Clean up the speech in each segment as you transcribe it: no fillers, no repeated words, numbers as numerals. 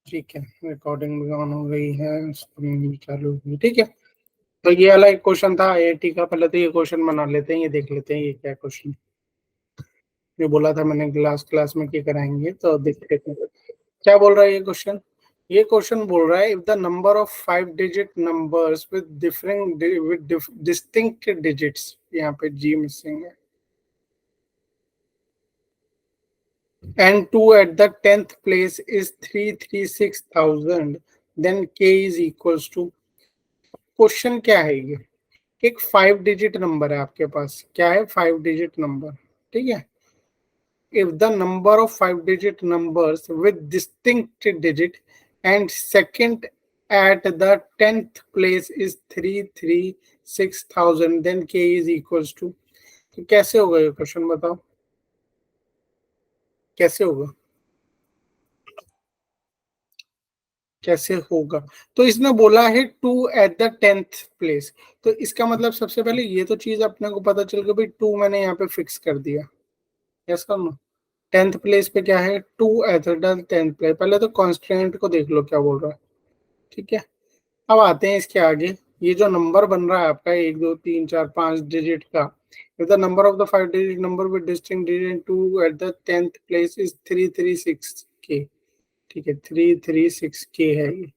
ठीक है, रिकॉर्डिंग भी ऑन हो गई है, स्क्रीन भी चालू हुई। ठीक है, तो ये वाला एक क्वेश्चन था आईआईटी का। पहले तो ये क्वेश्चन बना लेते हैं, ये देख लेते हैं ये क्या क्वेश्चन। ये बोला था मैंने क्लास में क्या कराएंगे, तो देखते हैं क्या बोल रहा है ये क्वेश्चन। ये क्वेश्चन बोल रहा है if the number of 5 digit numbers with different with distinct digits, यहाँ पे जी मिसिंग है, and 2 at the 10th place is 336,000, then k is equals to। Question क्या है ये, एक 5 डिजिट नंबर है आपके पास, क्या है 5 डिजिट नंबर। ठीक है, if the number of 5 digit numbers with distinct digit and second at the 10th place is 336,000, then k is equals to। तो कैसे होगा ये क्वेश्चन, बताओ कैसे होगा, कैसे होगा। तो इसने बोला है 2 at the 10th प्लेस, तो इसका मतलब सबसे पहले ये तो चीज अपने को पता चल गई भाई, 2 मैंने यहाँ पे फिक्स कर दिया। यस कर नो, 10th प्लेस पे क्या है, 2 at the 10th प्लेस। पहले तो कॉन्स्टेंट को देख लो क्या बोल रहा है। ठीक है, अब आते हैं इसके आगे। ये जो नंबर बन रहा है आपका 1 2 3 4 5 डिजिट का, if the number of the 5 digit number with distinct digit and 2 at the 10th place is 336k। ठीक है, 336k है ये।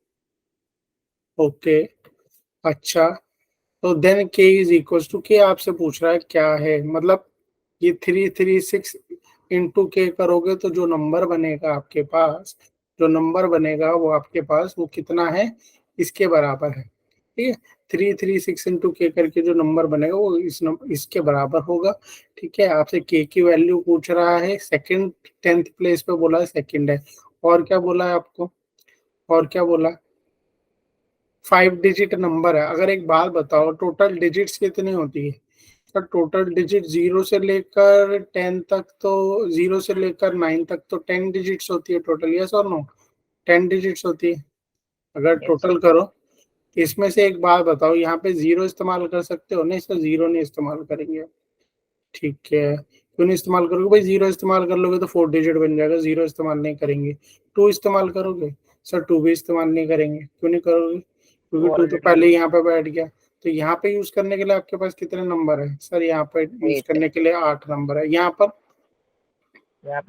ओके, अच्छा, तो देन के इज इक्वल टू के आपसे पूछ रहा है क्या है, मतलब ये 336 इंटू के करोगे तो जो नंबर बनेगा आपके पास, जो नंबर बनेगा वो आपके पास वो कितना है, इसके बराबर है। ठीक है, 336 इंटू के करके जो नंबर बनेगा वो इसके बराबर होगा। ठीक है, आपसे के की वैल्यू पूछ रहा है, सेकंड 10th प्लेस पे बोला है सेकंड है, और क्या बोला है आपको, और क्या बोला, 5 डिजिट नंबर है। अगर एक बात बताओ, टोटल डिजिट्स कितनी होती है, तो टोटल डिजिट 0 से लेकर 10 तक, तो 0 से लेकर 9 तक तो 10 डिजिट्स होती है टोटल। यस और नो, 10 डिजिट्स होती है अगर टोटल करो। इसमें से एक बात बताओ, यहाँ पे 0 इस्तेमाल कर सकते हो, नहीं सर 0 नहीं इस्तेमाल करेंगे। ठीक है, क्यों नहीं इस्तेमाल करोगे भाई, 0 इस्तेमाल कर लोगे तो 4 डिजिट बन जाएगा, 0 इस्तेमाल नहीं करेंगे। 2 इस्तेमाल करोगे, सर 2 भी इस्तेमाल नहीं करेंगे, क्यों नहीं करोगे, क्योंकि 2 तो पहले यहाँ पे बैठ गया। तो यहाँ पे यूज करने के लिए आपके पास कितने नंबर है सर, यहाँ पे यूज करने के लिए 8 नंबर है। यहाँ पर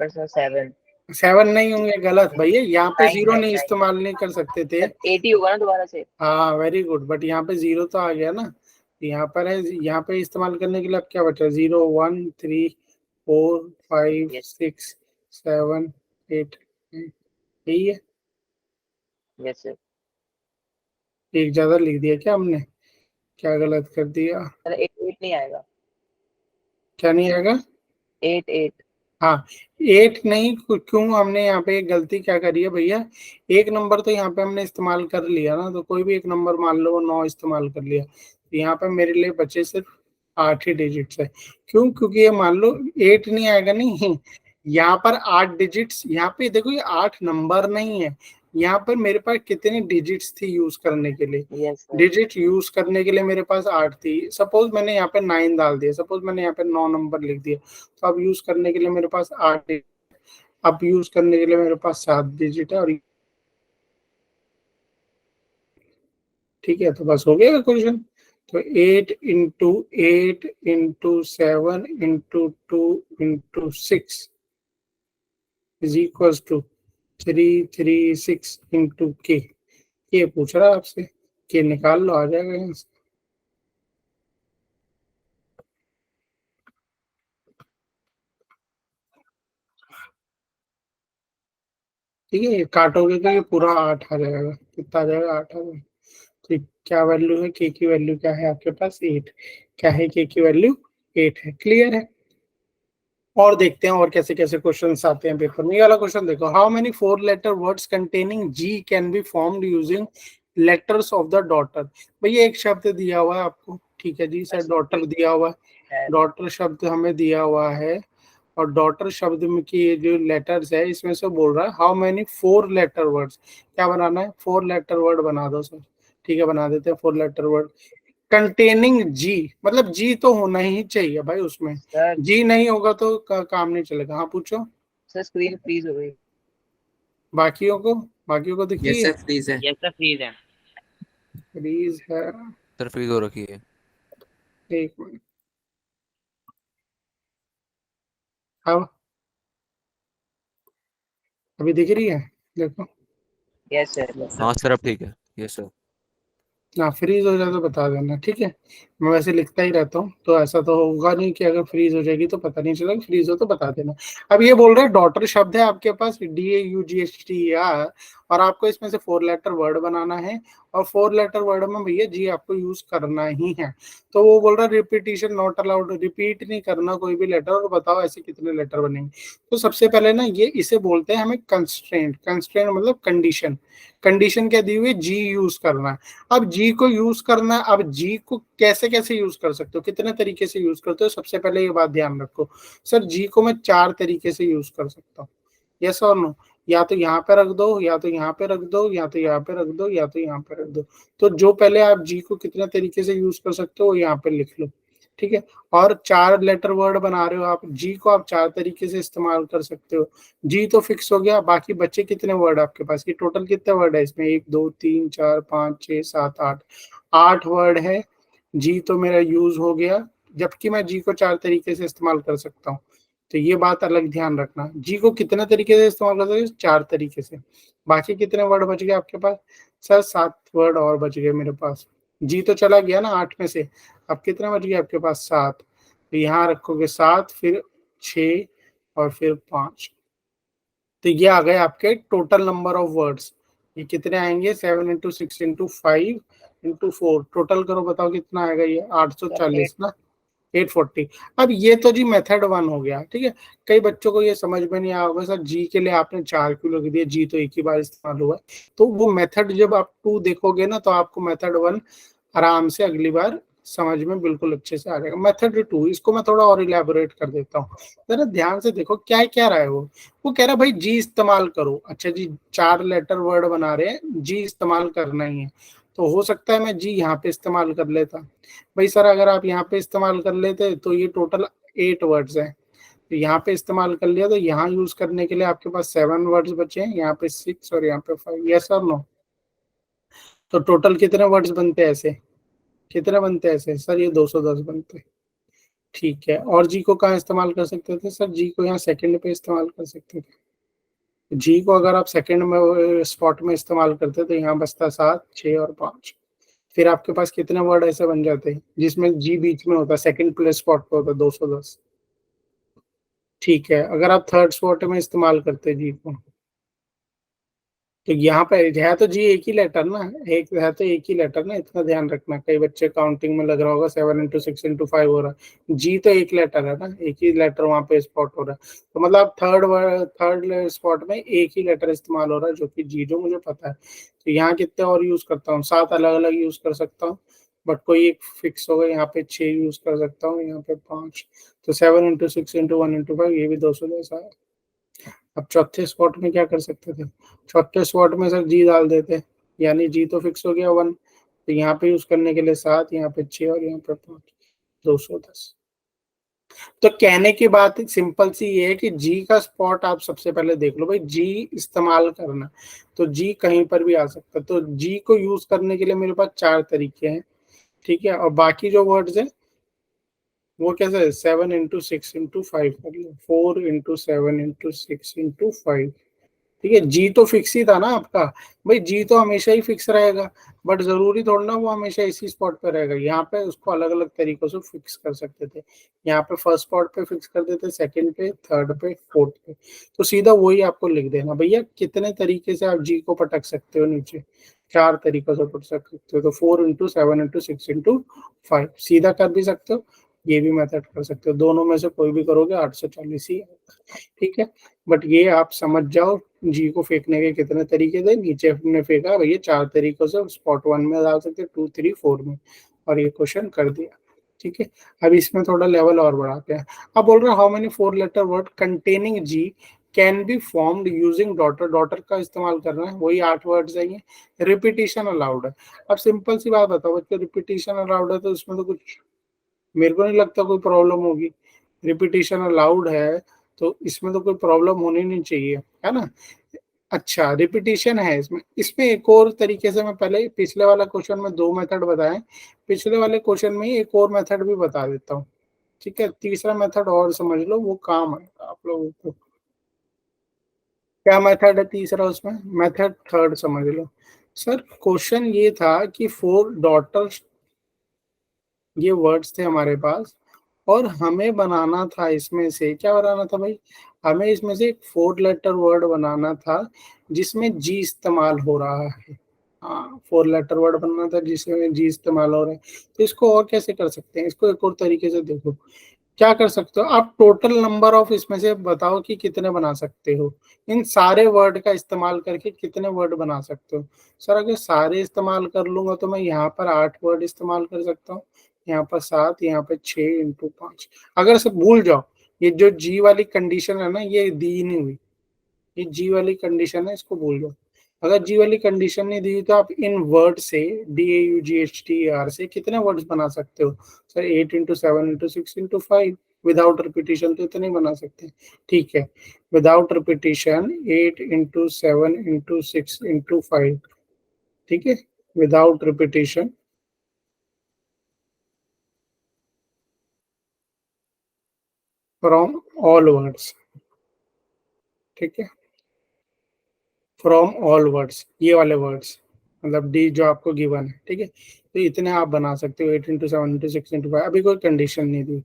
सर 7 7 नहीं होंगे, गलत भैया, यहाँ पे 0 नहीं इस्तेमाल नहीं कर सकते थे। 80 होगा ना दोबारा से। हाँ वेरी गुड, बट यहाँ पे 0 तो आ गया ना, यहाँ पर है, यहाँ पे इस्तेमाल करने के लिए अब क्या बचा, 0 1 3 4 5 6 7 8, यही है। Yes sir. एक ज्यादा लिख दिया क्या हमने, क्या गलत कर दिया, सर 8 नहीं आएगा, क्या नहीं आएगा, 8 हाँ 8 नहीं, क्यों हमने यहाँ पे एक गलती क्या करी है भैया, एक नंबर तो यहाँ पे हमने इस्तेमाल कर लिया ना, तो कोई भी एक नंबर मान लो 9 इस्तेमाल कर लिया, तो यहाँ पे मेरे लिए बचे सिर्फ 8 ही डिजिट्स है। क्यों, क्योंकि ये मान लो 8 नहीं आएगा, नहीं यहाँ पर 8 डिजिट्स, यहाँ पे देखो ये 8 नंबर नहीं है, यहाँ पर मेरे पास कितनी डिजिट्स थी यूज करने के लिए, यस सर। डिजिट यूज करने के लिए मेरे पास 8 थी। सपोज मैंने यहाँ पे 9 डाल दिया, सपोज मैंने यहाँ पे 9 नंबर लिख दिया, तो अब यूज करने के लिए मेरे पास 8, अब यूज करने के लिए मेरे पास 7 डिजिट है, और ठीक है, तो बस हो गया क्वेश्चन। तो 8 into 8 into 7 into 2 into 6 is equal to 336 into k। ये पूछ रहा है आपसे, के निकाल लो, आ जाएगा यहाँ से। ठीक है, ये काटोगे तो ये पूरा 8 आ जाएगा, कितना आ जाएगा, 8 आ जाएगा। तो क्या वैल्यू है, के की वैल्यू क्या है आपके पास, 8। क्या है के की वैल्यू, 8 है। क्लियर है, और देखते हैं और कैसे कैसे क्वेश्चंस आते हैं पेपर में। ये वाला क्वेश्चन देखो, how many 4 letter words containing G can be formed using letters of the daughter. भैया एक शब्द दिया हुआ है आपको, ठीक है जी सर, डॉटर दिया हुआ है, डॉटर शब्द हमें दिया हुआ है, और डॉटर शब्द में की ये जो लेटर्स है इसमें से बोल रहा है हाउ मेनी 4 लेटर वर्ड्स, क्या बनाना है, 4 लेटर वर्ड बना दो सर। ठीक है, बना देते हैं 4 लेटर वर्ड कंटेनिंग जी, मतलब जी तो होना ही चाहिए भाई उसमें, जी नहीं होगा तो काम नहीं चलेगा। हाँ पूछो, सर स्क्रीन फ्रीज हो गई। बाकियों को बाकियों को दिख रही यस है? सर फ्रीज है। यस सर फ्रीज है। फ्रीज है। सर फ्रीज हो रखी है। एक मिनट। अब अभी दिख रही है? देखो। Yes sir. हाँ सर अब ठीक है। Yes sir. ना फ्रीज हो जाए तो बता देना, ठीक है। मैं वैसे लिखता ही रहता हूँ, तो ऐसा तो होगा नहीं कि अगर फ्रीज हो जाएगी तो पता नहीं चलेगा, फ्रीज हो तो बता देना। अब ये बोल रहे हैं डॉटर शब्द है आपके पास DAUGHT और आपको इसमें से 4 लेटर वर्ड बनाना है, और 4 लेटर वर्ड में भैया जी आपको यूज करना ही है। तो वो बोल रहा है रिपीटिशन नॉट अलाउड, रिपीट नहीं करना कोई भी लेटर, और बताओ ऐसे कितने लेटर बनेंगे। तो सबसे पहले ना ये इसे बोलते हैं हमें कंस्ट्रेंट। कंस्ट्रेंट मतलब कंडीशन। कंडीशन क्या दी हुई है? जी यूज करना है। अब जी को यूज करना है। अब जी को कैसे कैसे यूज कर सकते हो, कितने तरीके से यूज करते हो, सबसे पहले ये बात ध्यान रखो। सर जी को मैं 4 तरीके से यूज कर सकता हूँ, यस और नो। या तो यहाँ पे रख दो, या तो यहाँ पे रख दो, या तो यहाँ पे रख दो, या तो यहाँ पे रख दो। तो जो पहले आप जी को कितने तरीके से यूज कर सकते हो वो यहाँ पे लिख लो, ठीक है। और 4 लेटर वर्ड बना रहे हो आप, जी को आप 4 तरीके से इस्तेमाल कर सकते हो। जी तो फिक्स हो गया, बाकी बच्चे कितने वर्ड आपके पास, ये टोटल कितने वर्ड है इसमें? 1 2 3 4 5 6 7 8। 8 वर्ड है। जी तो मेरा यूज हो गया, जबकि मैं जी को 4 तरीके से इस्तेमाल कर सकता हूँ। तो ये बात अलग ध्यान रखना, जी को कितने तरीके से इस्तेमाल कर सकते हो? 4 तरीके से। बाकी कितने वर्ड बच गए आपके पास? सर 7 वर्ड और बच गए मेरे पास। जी तो चला गया ना 8 में से, अब कितने बच गए आपके पास? 7। तो यहाँ रखोगे 7, फिर 6 और फिर 5। तो ये आ गए आपके टोटल नंबर ऑफ वर्ड्स। ये कितने आएंगे? 7 × 6 × 5 × 4। टोटल करो, बताओ कितना आएगा ये? 840 ना, 840। अब ये तो जी मेथड 1 हो गया, ठीक है। कई बच्चों को ये समझ में नहीं आया होगा सर जी के लिए आपने 4 क्यों लिख दिया, जी तो एक ही बार इस्तेमाल हुआ है। तो वो मेथड जब आप 2 देखोगे ना तो आपको मेथड 1 आराम से अगली बार समझ में बिल्कुल अच्छे से आ जाएगा। मेथड 2 इसको मैं थोड़ा और इलेबोरेट कर देता हूँ, जरा ध्यान से देखो क्या क्या रहा है वो कह रहा है भाई जी इस्तेमाल करो। अच्छा जी 4 लेटर वर्ड बना रहे हैं, जी इस्तेमाल करना ही है, तो हो सकता है मैं जी यहाँ पे इस्तेमाल कर लेता। भाई सर अगर आप यहाँ पे इस्तेमाल कर लेते तो ये टोटल 8 वर्ड्स हैं, तो यहाँ पे इस्तेमाल कर लिया, तो यहाँ यूज करने के लिए आपके पास 7 वर्ड्स बचे हैं, यहाँ पे 6 और यहाँ पे 5। यस और नो? तो टोटल कितने वर्ड्स बनते हैं ऐसे? कितने बनते हैं ऐसे? सर ये 210 बनते हैं। ठीक है, और जी को कहाँ इस्तेमाल कर सकते थे? सर जी को यहाँ सेकंड पे इस्तेमाल कर सकते थे। जी को अगर आप सेकंड में स्पॉट में इस्तेमाल करते तो यहाँ बचता 7, 6 और 5। फिर आपके पास कितने वर्ड ऐसे बन जाते हैं जिसमें जी बीच में होता, सेकंड प्लेस स्पॉट पे होता? 210। ठीक है, अगर आप थर्ड स्पॉट में इस्तेमाल करते जी को, तो यहाँ पे है तो जी एक ही लेटर ना, एक है तो एक ही लेटर ना, इतना ध्यान रखना। कई बच्चे काउंटिंग में लग रहा होगा 7 × 6 × 5 हो रहा है, जी तो एक लेटर है ना, एक ही लेटर वहां पे स्पॉट हो रहा है। तो मतलब थर्ड स्पॉट में एक ही लेटर इस्तेमाल हो रहा है जो कि जी, जो मुझे पता है। तो यहाँ कितने और यूज करता हूँ? 7 अलग अलग यूज कर सकता हूँ, बट कोई एक फिक्स होगा। यहाँ पे 6 यूज कर सकता हूँ, यहाँ पे 5। तो 7 × 6 × 1 × 5, ये भी 210 आया। अब चौथे स्पॉट में क्या कर सकते थे? चौथे स्पॉट में सर जी डाल देते, यानी जी तो फिक्स हो गया 1। तो यहाँ पे यूज करने के लिए 7, यहाँ पे 6 और यहाँ पे 5, 210। तो कहने की बात सिंपल सी ये है कि जी का स्पॉट आप सबसे पहले देख लो भाई, जी इस्तेमाल करना, तो जी कहीं पर भी आ सकता है। तो जी को यूज करने के लिए मेरे पास 4 तरीके हैं, ठीक है। और बाकी जो वर्ड्स है वो कैसे है? 7 × 6 × 5 कर लो, 4 × 7 × 6 × 5। ठीक है, जी तो फिक्स ही था ना आपका। भाई जी तो हमेशा ही फिक्स रहेगा, बट जरूरी थोड़ा ना वो हमेशा इसी स्पॉट पे रहेगा। यहाँ पे उसको अलग अलग तरीकों से फिक्स कर सकते थे। यहाँ पे फर्स्ट स्पॉट पे फिक्स कर देते, सेकंड पे, थर्ड पे, फोर्थ पे। तो सीधा वही आपको लिख देना भैया। कितने तरीके से आप जी को पटक सकते हो नीचे? 4 तरीकों से पटक सकते हो। तो 4 × 7 × 6 × 5 सीधा कर भी सकते हो, ये भी मेथड कर सकते हो। दोनों में से कोई भी करोगे 840 ही आएगा, ठीक है। बट ये आप समझ जाओ जी को फेंकने के कितने तरीके थे। नीचे हमने फेंका भैया 4 तरीकों से, स्पॉट 1 में डाल सकते, 2, 3, 4 में, और ये क्वेश्चन कर दिया, ठीक है। अब इसमें थोड़ा लेवल और बढ़ाते हैं। अब बोल रहे हैं how many 4 letter word containing G can be formed using daughter. Daughter का इस्तेमाल करना है, वही 8 वर्ड्स है ये। रिपीटिशन अलाउड है। अब सिंपल सी बात बताओ बच्चों, रिपीटिशन अलाउड है तो इसमें तो कुछ मेरे को नहीं लगता कोई प्रॉब्लम होगी। रिपीटिशन अलाउड है तो इसमें तो कोई प्रॉब्लम होनी नहीं चाहिए, है ना। अच्छा रिपीटिशन है इसमें। इसमें एक और तरीके से, मैं पहले पिछले वाला क्वेश्चन में 2 मेथड बताए, पिछले वाले क्वेश्चन में ही एक और मेथड भी बता देता हूँ। ठीक है, तीसरा मेथड और समझ लो, वो काम आएगा आप लोगों को। क्या मेथड है तीसरा उसमें? मेथड थर्ड समझ लो। सर क्वेश्चन ये था कि 4 डॉटर्स, ये वर्ड्स थे हमारे पास, और हमें बनाना था इसमें से, क्या बनाना था भाई? हमें इसमें से एक 4 लेटर वर्ड बनाना था जिसमें जी इस्तेमाल हो रहा है। हाँ, 4 लेटर वर्ड बनना था जिसमें जी इस्तेमाल हो रहा है। तो इसको और कैसे कर सकते हैं? इसको एक और तरीके से देखो, क्या कर सकते हो आप? टोटल नंबर ऑफ इसमें से बताओ कि कितने बना सकते हो, इन सारे वर्ड का इस्तेमाल करके कितने वर्ड बना सकते हो? सर अगर सारे इस्तेमाल कर लूंगा तो मैं यहाँ पर 8 वर्ड इस्तेमाल कर सकता हूँ, यहाँ पर 7, यहाँ पे 6 इंटू 5। अगर सब भूल जाओ, ये जो जी वाली कंडीशन है ना, ये दी ही नहीं हुई, ये जी वाली कंडीशन है, इसको भूल जाओ। अगर जी वाली कंडीशन नहीं दी तो आप इन वर्ड से, DAUGHTER से कितने वर्ड्स बना सकते हो? Sir 8 into 7 into 6 into 5, without repetition तो इतने बना सकते हैं। ठीक है, without repetition 8 into 7 into 6 into 5, ठीक है, without repetition from all words. ठीक है, फ्रॉम ऑल वर्ड्स, ये वाले वर्ड्स, मतलब डी जो आपको गिवन है। ठीक है, तो इतने आप बना सकते हो, 8 इंटू 7 इंटू 6 इंटू 5। अभी कोई कंडीशन नहीं दी।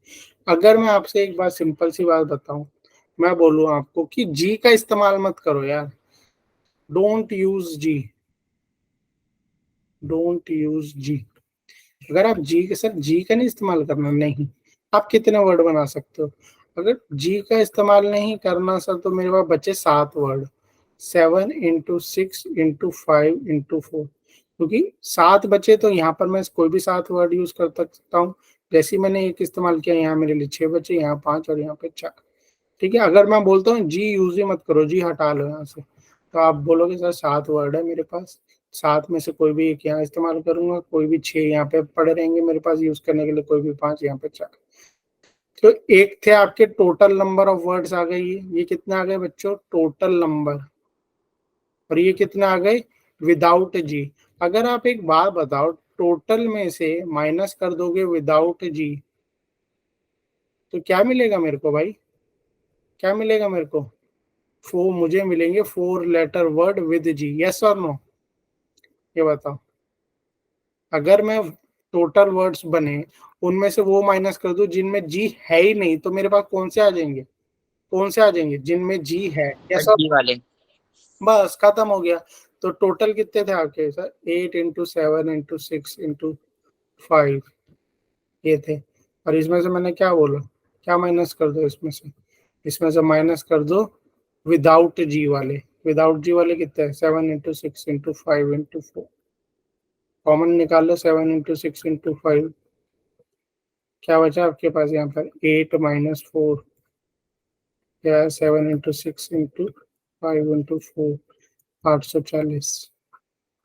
अगर मैं आपसे एक बात, सिंपल सी बात बताऊं, मैं बोलूं आपको कि जी का इस्तेमाल मत करो यार, don't use G, don't use G. अगर आप जी के, सर जी का नहीं इस्तेमाल करना, नहीं, आप कितने वर्ड बना सकते हो? अगर जी का इस्तेमाल नहीं करना सर, तो मेरे पास बचे 7 वर्ड, 7 इंटू 6 इंटू 5 इंटू 4, क्योंकि 7 बचे तो यहाँ पर मैं कोई भी 7 वर्ड यूज कर सकता हूँ। जैसे ही मैंने एक इस्तेमाल किया, यहाँ मेरे लिए 6 बचे, यहाँ 5 और यहाँ पे 4। ठीक है, अगर मैं बोलता हूँ जी यूज ही मत करो, जी हटा लो यहाँ से, तो आप बोलोगे सर 7 वर्ड है मेरे पास, 7 में से कोई भी एक यहाँ इस्तेमाल करूंगा, कोई भी 6 यहाँ पे पड़े रहेंगे मेरे पास यूज करने के लिए, कोई भी 5 यहाँ पे 4। तो एक थे आपके टोटल नंबर ऑफ वर्ड्स आ गए, ये कितने आ गए बच्चों? Total number. और ये कितने आ गए? विदाउट जी। अगर आप एक बात बताओ, टोटल में से माइनस कर दोगे विदाउट जी, तो क्या मिलेगा मेरे को भाई? क्या मिलेगा मेरे को? मुझे मिलेंगे 4 letter word with G. Yes और नो, ये बताओ। अगर मैं टोटल वर्ड्स बने, उनमें से वो माइनस कर दूं जिनमें जी है ही नहीं, तो मेरे पास कौन से आ जाएंगे? कौन से आ जाएंगे? जिनमें जी है। यस और, जी वाले। बस खत्म हो गया। तो टोटल कितने थे आपके सर? 8 इंटू 7 इंटू 6 इंटू 5, ये थे। और इसमें से मैंने क्या बोला, क्या माइनस कर दो इसमें से? इसमें से माइनस कर दो विदाउट जी वाले। विदाउट जी वाले कितने हैं? 7 इंटू 6 इंटू 5 इंटू 4। कॉमन निकाल लो, 7 इंटू 6 इंटू 5, क्या बचा आपके पास यहाँ पर? 8 माइनस 4, या 7 इंटू 6 इंटू 5 इंटू 4, 840।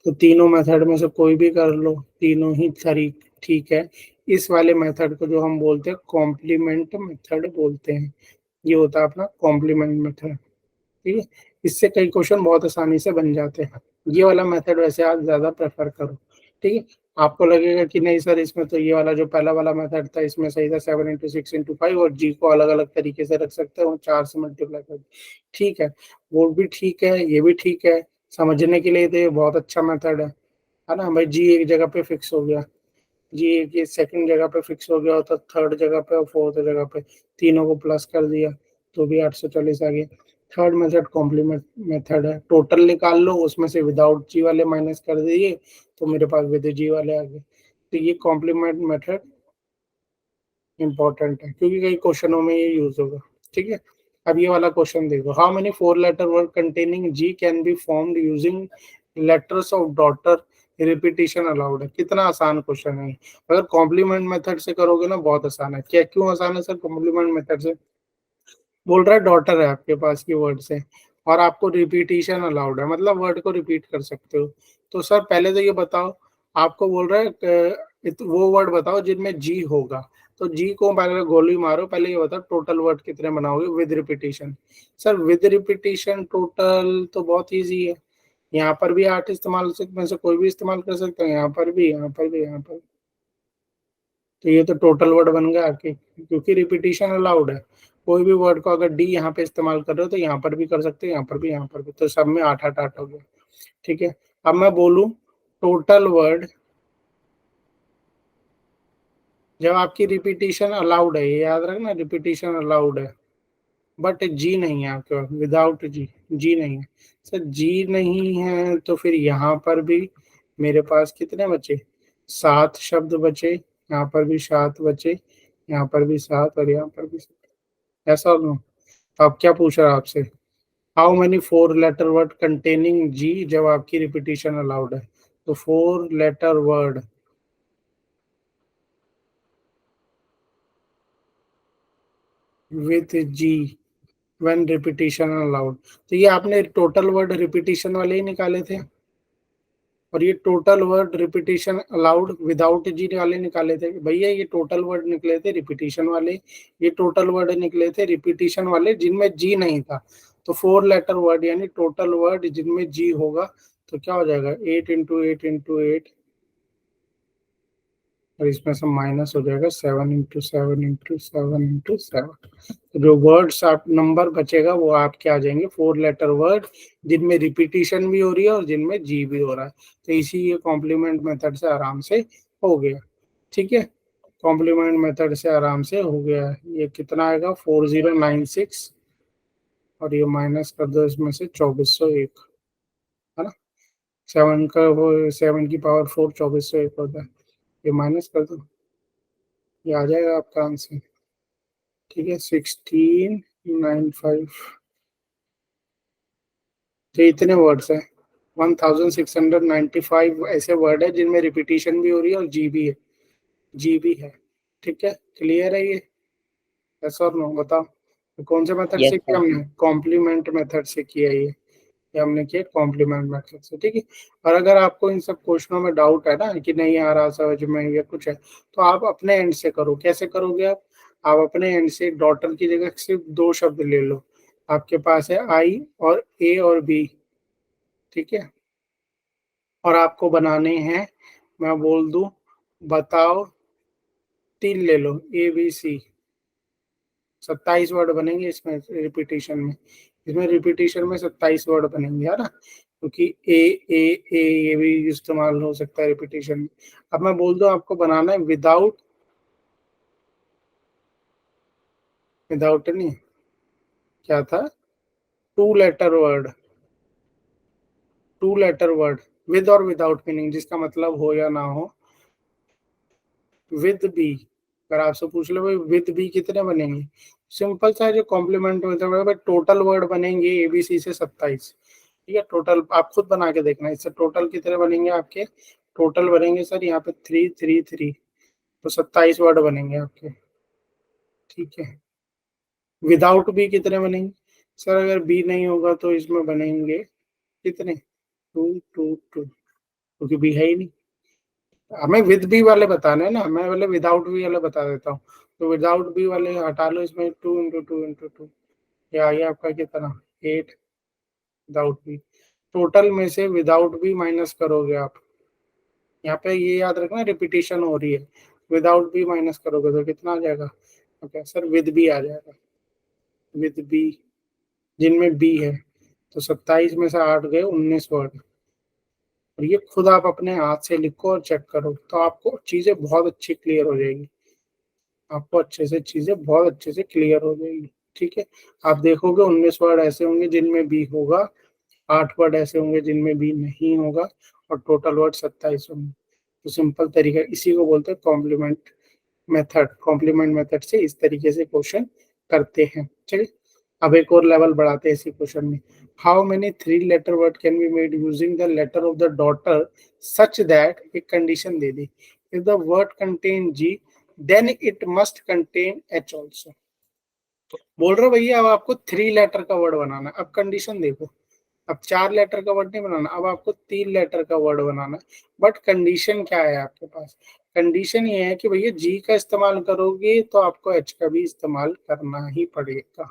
तो तीनों मेथड में से कोई भी कर लो, तीनों ही तरीक ठीक है। इस वाले मेथड को जो हम बोलते हैं कॉम्प्लीमेंट मेथड बोलते हैं, ये होता है अपना कॉम्प्लीमेंट मेथड। ठीक है, इससे कई क्वेश्चन बहुत आसानी से बन जाते हैं। ये वाला मेथड वैसे आप ज्यादा प्रेफर करो। ठीक है, आपको लगेगा कि नहीं सर इसमें तो ये वाला जो पहला वाला मेथड था इसमें सही था, 7 इंटू 6 इंटू 5, और जी को अलग अलग तरीके से रख सकते हो, 4 से मल्टीप्लाई कर। ठीक है, वो भी ठीक है, ये भी ठीक है, समझने के लिए तो ये बहुत अच्छा मेथड है ना भाई? जी एक जगह पे फिक्स हो गया, जी एक ये सेकंड जगह पे फिक्स हो गया होता, थर्ड जगह पे और फोर्थ जगह पे, तीनों को प्लस कर दिया तो भी 840 आ गया। थर्ड मेथड कॉम्प्लीमेंट मेथड है, टोटल निकाल लो, उसमें से विदाउट जी वाले माइनस कर दिए तो मेरे पास विद जी वाले आ गए। तो ये कॉम्प्लीमेंट मेथड इंपॉर्टेंट है क्योंकि कई क्वेश्चनों में ये यूज होगा। ठीक है, अब ये वाला क्वेश्चन देखो, how many 4 letter word containing G can be formed using letters of daughter, repetition allowed है। कितना आसान क्वेश्चन है। अगर कॉम्प्लीमेंट मेथड से करोगे ना, बहुत आसान है। क्या, क्यों आसान है सर कॉम्प्लीमेंट मेथड से? बोल रहा है डॉटर है आपके पास की वर्ड से, और आपको रिपीटिशन अलाउड है, मतलब वर्ड को रिपीट कर सकते हो। तो सर पहले तो ये बताओ, आपको बोल रहा है वो वर्ड बताओ जिनमें जी होगा। तो जी को पहले गोली मारो, पहले ये बताओ टोटल वर्ड कितने बनाओगे with repetition. Sir with repetition total तो बहुत इजी है, यहाँ पर भी 8 इस्तेमाल में से कोई भी इस्तेमाल कर सकते हैं, यहाँ पर भी, यहाँ पर भी, यहाँ पर। तो ये तो टोटल वर्ड बन गया आपके, क्योंकि रिपीटिशन अलाउड है। कोई भी वर्ड को अगर डी यहाँ पे इस्तेमाल कर रहे हो तो यहाँ पर भी कर सकते हो, यहाँ पर भी, यहाँ पर भी, तो सब में 8 8 8 हो गया। ठीक है, अब मैं बोलूं टोटल वर्ड, जब आपकी रिपीटिशन अलाउड है, ये याद रखना रिपीटिशन अलाउड है, बट जी नहीं है आपके पास, विदाउट जी, जी नहीं है। सर जी नहीं है तो फिर यहाँ पर भी मेरे पास कितने बचे, 7 शब्द बचे, यहाँ पर भी 7 बचे, यहाँ पर भी 7 और यहाँ पर भी 7। ऐसा हो, तो आप क्या पूछ रहा है आपसे, how many 4 letter word containing G, जब आपकी रिपीटिशन अलाउड है। तो 4 letter word with G when repetition allowed. तो ये आपने टोटल वर्ड रिपीटिशन वाले ही निकाले थे, और ये total word repetition allowed without G वाले निकाले थे। भैया ये टोटल वर्ड निकले थे रिपीटिशन वाले, ये टोटल वर्ड निकले थे रिपीटिशन वाले जिनमें जी नहीं था। तो 4 लेटर वर्ड यानी टोटल वर्ड जिनमें जी होगा, तो क्या हो जाएगा 8 इंटू 8 इंटू 8, और इसमें से माइनस हो जाएगा 7 इंटू 7 इंटू 7 इंटू 7। तो जो वर्ड्स आप नंबर बचेगा वो आपके आ जाएंगे 4 लेटर वर्ड जिनमें रिपीटिशन भी हो रही है और जिनमें जी भी हो रहा है। तो इसी ये कॉम्प्लीमेंट मेथड से आराम से हो गया। ठीक है, कॉम्प्लीमेंट मेथड से आराम से हो गया। ये कितना आएगा 4096, और ये माइनस कर दो इसमें से 2401, है ना। 7 का वो 7 की पावर 4 2401 होता है, ये माइनस कर दो, ये आ जाएगा आपका आंसर। ठीक है 1695। तो इतने वर्ड्स हैं, 1695 ऐसे वर्ड है जिनमें रिपीटिशन भी हो रही है और जी भी है, जी भी है। ठीक है, क्लियर है ये, ऐसा और नो बताओ। तो कौन से मेथड यस से किया सर। हमने, कॉम्प्लीमेंट मेथड से किया ये हमने किया कॉम्प्लीमेंट मेथड से। ठीक है, और अगर आपको इन सब क्वेश्चनों में डाउट है ना कि नहीं आ रहा समझ में या कुछ है, तो आप अपने एंड से करो। कैसे करोगे आप अपने एंड से डॉटर की जगह सिर्फ 2 शब्द ले लो, आपके पास है आई और ए और बी। ठीक है, और आपको बनाने हैं, मैं बोल दूं, बताओ 3 ले लो, ए बी सी, 27 वर्ड बनेंगे इसमें रिपीटिशन में, इसमें रिपीटिशन में 27 वर्ड बनेंगे, है ना, क्योंकि ए ये भी इस्तेमाल हो सकता है रिपीटिशन में। अब मैं बोल दूं आपको बनाना है विदाउट, विदाउट नहीं, क्या था, 2 letter word, 2 letter word with और विदाउट मीनिंग, जिसका मतलब हो या ना हो, विद बी। अगर आपसे पूछ लो भाई विद बी कितने बनेंगे, सिंपल सा है, जो कॉम्प्लीमेंट में टोटल वर्ड बनेंगे एबीसी से 27। ठीक है, टोटल आप खुद बना के देखना, इससे टोटल कितने बनेंगे आपके, टोटल बनेंगे सर यहाँ पे 3 तो 27 वर्ड बनेंगे आपके। ठीक है, विदाउट बी कितने बनेंगे, सर अगर बी नहीं होगा तो इसमें बनेंगे कितने, 2 क्योंकि बी है ही नहीं। हमें विद बी वाले बताने हैं ना, मैं वाले विदाउट बी वाले बता देता हूँ। तो विदाउट बी वाले हटा लो, इसमें 2 इंटू 2 ये आ गया आपका कितना 8, विदाउट बी। टोटल में से विदाउट बी माइनस करोगे आप, यहाँ पे ये याद रखना रिपीटिशन हो रही है, विदाउट बी माइनस करोगे तो कितना आ जाएगा, ओके सर विद बी आ जाएगा, विद बी जिनमें बी है। तो 27 में से 8 गए 19 वर्ड, और ये खुद आप अपने हाथ से लिखो और चेक करो, तो आपको चीजें बहुत अच्छी क्लियर हो जाएगी, आपको अच्छे से चीजें बहुत अच्छे से क्लियर हो जाएगी। ठीक है, आप देखोगे 19 वर्ड ऐसे होंगे जिनमें बी होगा, 8 वर्ड ऐसे होंगे जिनमें बी नहीं होगा, और टोटल वर्ड 27 होंगे। तो सिंपल तरीका, इसी को बोलते हैं कॉम्प्लीमेंट मेथड। कॉम्प्लीमेंट मेथड से इस तरीके से क्वेश्चन करते हैं। चलिए अब एक और लेवल बढ़ाते हैं इसी क्वेश्चन में। How many 3 letter word can be made using the letter of the daughter such that, एक कंडीशन दे दी, if the word contain G then it must contain H also. बोल रहे भैया अब आपको 3 लेटर का वर्ड बनाना है। अब कंडीशन देखो, अब 4 लेटर का वर्ड नहीं बनाना, अब आपको 3 लेटर का वर्ड बनाना है। बट कंडीशन क्या है आपके पास, कंडीशन ये है कि भैया जी का इस्तेमाल करोगे तो आपको एच का भी इस्तेमाल करना ही पड़ेगा।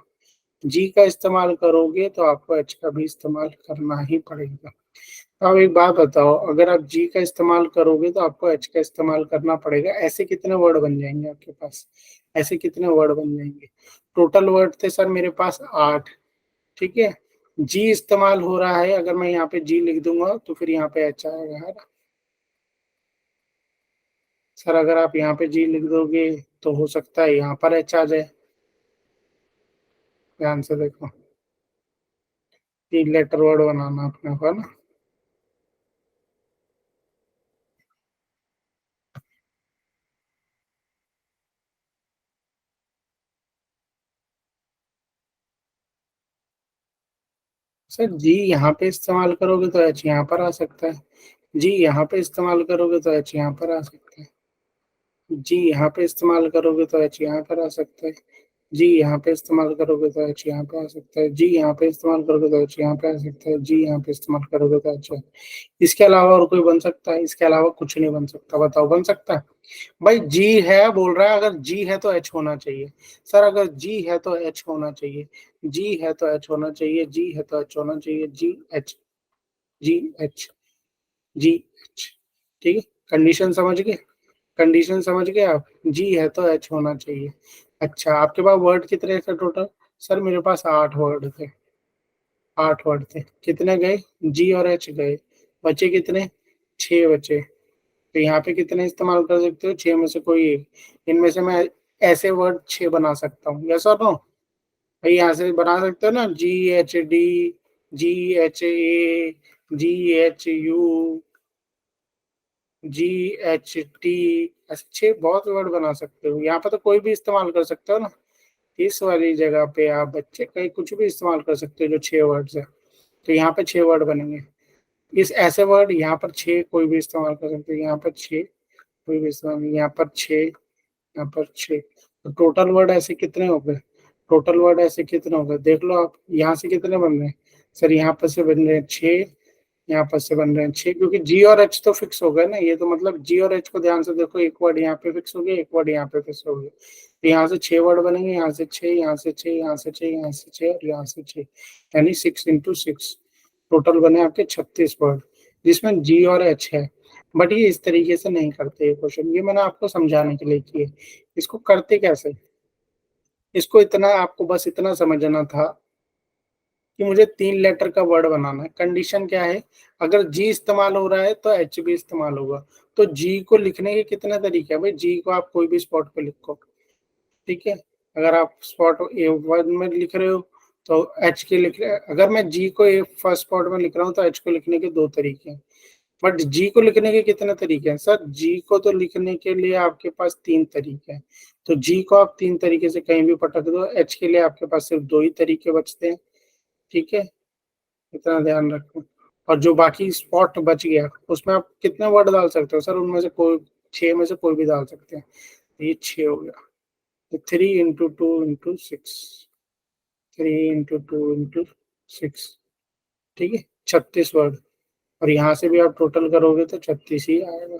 जी का इस्तेमाल करोगे तो आपको एच का भी इस्तेमाल करना ही पड़ेगा। अब एक बात बताओ, अगर आप जी का इस्तेमाल करोगे तो आपको एच का इस्तेमाल करना पड़ेगा। ऐसे कितने वर्ड बन जाएंगे आपके पास? ऐसे कितने वर्ड बन जाएंगे? टोटल वर्ड थे सर मेरे पास 8। ठीक है, जी इस्तेमाल हो रहा है, अगर मैं यहाँ पे जी लिख दूंगा तो फिर यहाँ पे एच आएगा, है ना सर? अगर आप यहाँ पे जी लिख दोगे तो हो सकता है यहाँ पर एच आ जाए। ध्यान से देखो, 3 लेटर वर्ड बनाना अपने को, है ना? सर जी यहाँ पे इस्तेमाल करोगे तो एच यहाँ पर आ सकता है। जी यहाँ पे इस्तेमाल करोगे तो एच यहाँ पर आ सकता है। जी यहाँ पे इस्तेमाल करोगे तो एच यहाँ पर आ सकता है। जी यहाँ पे इस्तेमाल करोगे तो एच यहाँ पे आ सकता है। जी यहाँ पे इस्तेमाल करोगे तो एच यहाँ पे आ सकता है। जी यहाँ पे इस्तेमाल करोगे तो एच। इसके अलावा और कोई बन सकता है? इसके अलावा कुछ नहीं बन सकता। बताओ, बन सकता है? भाई जी है बोल रहा है, अगर जी है तो एच होना चाहिए। सर अगर जी है तो एच होना चाहिए। जी है तो एच होना चाहिए। जी है तो एच होना चाहिए। जी एच, जी एच, जी एच। ठीक है, कंडीशन समझ गए? कंडीशन समझ गए आप? जी है तो एच होना चाहिए। अच्छा, आपके पास वर्ड कितने थे टोटल? सर मेरे पास 8 वर्ड थे। 8 वर्ड थे, कितने गए? जी और एच गए, बचे कितने? 6 बचे। तो यहाँ पे कितने इस्तेमाल कर सकते हो? 6 में से कोई एक। इनमें से मैं ऐसे वर्ड 6 बना सकता हूँ, यस और नो? भाई यहाँ से बना सकते हो ना, जी H D, ji H A, ji H U, G H T, अच्छे बहुत वर्ड बना सकते हो। यहाँ पे तो कोई भी इस्तेमाल कर सकते हो ना। इस वाली जगह पे आप बच्चे कहीं कुछ भी इस्तेमाल कर सकते हो जो 6 वर्ड है। तो यहाँ पे 6 वर्ड बनेंगे। इस ऐसे वर्ड यहाँ पर 6 कोई भी इस्तेमाल कर सकते हो। यहाँ पर 6 कोई भी इस्तेमाल, यहाँ पर 6, यहाँ पर 6। तो टोटल वर्ड ऐसे कितने हो गए? टोटल वर्ड ऐसे कितने हो गए देख लो आप। यहाँ से कितने बन रहे हैं? सर यहाँ पर से बन रहे हैं 6, यहाँ पर से बन रहे हैं 6, क्योंकि जी और एच तो फिक्स हो गए ना। ये तो मतलब जी और एच को ध्यान से देखो, एक वर्ड यहाँ पे फिक्स हो गया, एक वर्ड यहाँ पे फिक्स हो गया। तो यहाँ से 6 वर्ड बनेंगे, यहाँ से 6, यहाँ से 6, यहाँ से 6, यहाँ से 6 और यहाँ से 6, यानी 6 × 6। टोटल बने आपके 36 वर्ड, जिसमें जी और एच है। बट ये इस तरीके से नहीं करते ये क्वेश्चन, ये मैंने आपको समझाने के लिए किए। इसको करते कैसे? इसको इतना आपको बस इतना समझना था कि मुझे 3 लेटर का वर्ड बनाना है। कंडीशन क्या है? अगर जी इस्तेमाल हो रहा है तो एच भी इस्तेमाल होगा। तो जी को लिखने के कितने तरीके हैं? भाई जी को आप कोई भी स्पॉट पे लिखो, ठीक है। अगर आप स्पॉट A1 में लिख रहे हो तो एच के लिख रहे, अगर मैं जी को फर्स्ट स्पॉट में लिख रहा हूँ तो एच को लिखने के 2 तरीके हैं। बट जी को लिखने के कितने तरीके हैं? सर जी को तो लिखने के लिए आपके पास 3 तरीके हैं। तो जी को आप 3 तरीके से कहीं भी पटक दो। एच के लिए आपके पास सिर्फ 2 ही तरीके बचते हैं, ठीक है। इतना ध्यान रखो। और जो बाकी स्पॉट बच गया उसमें आप कितने वर्ड डाल सकते हो? सर उनमें से कोई 6 में से कोई भी डाल सकते हैं। ये 6 हो गया। तो 3 × 2 × 6, 3 × 2 × 6, ठीक है, 36 वर्ड। और यहाँ से भी आप टोटल करोगे तो 36 ही आएगा,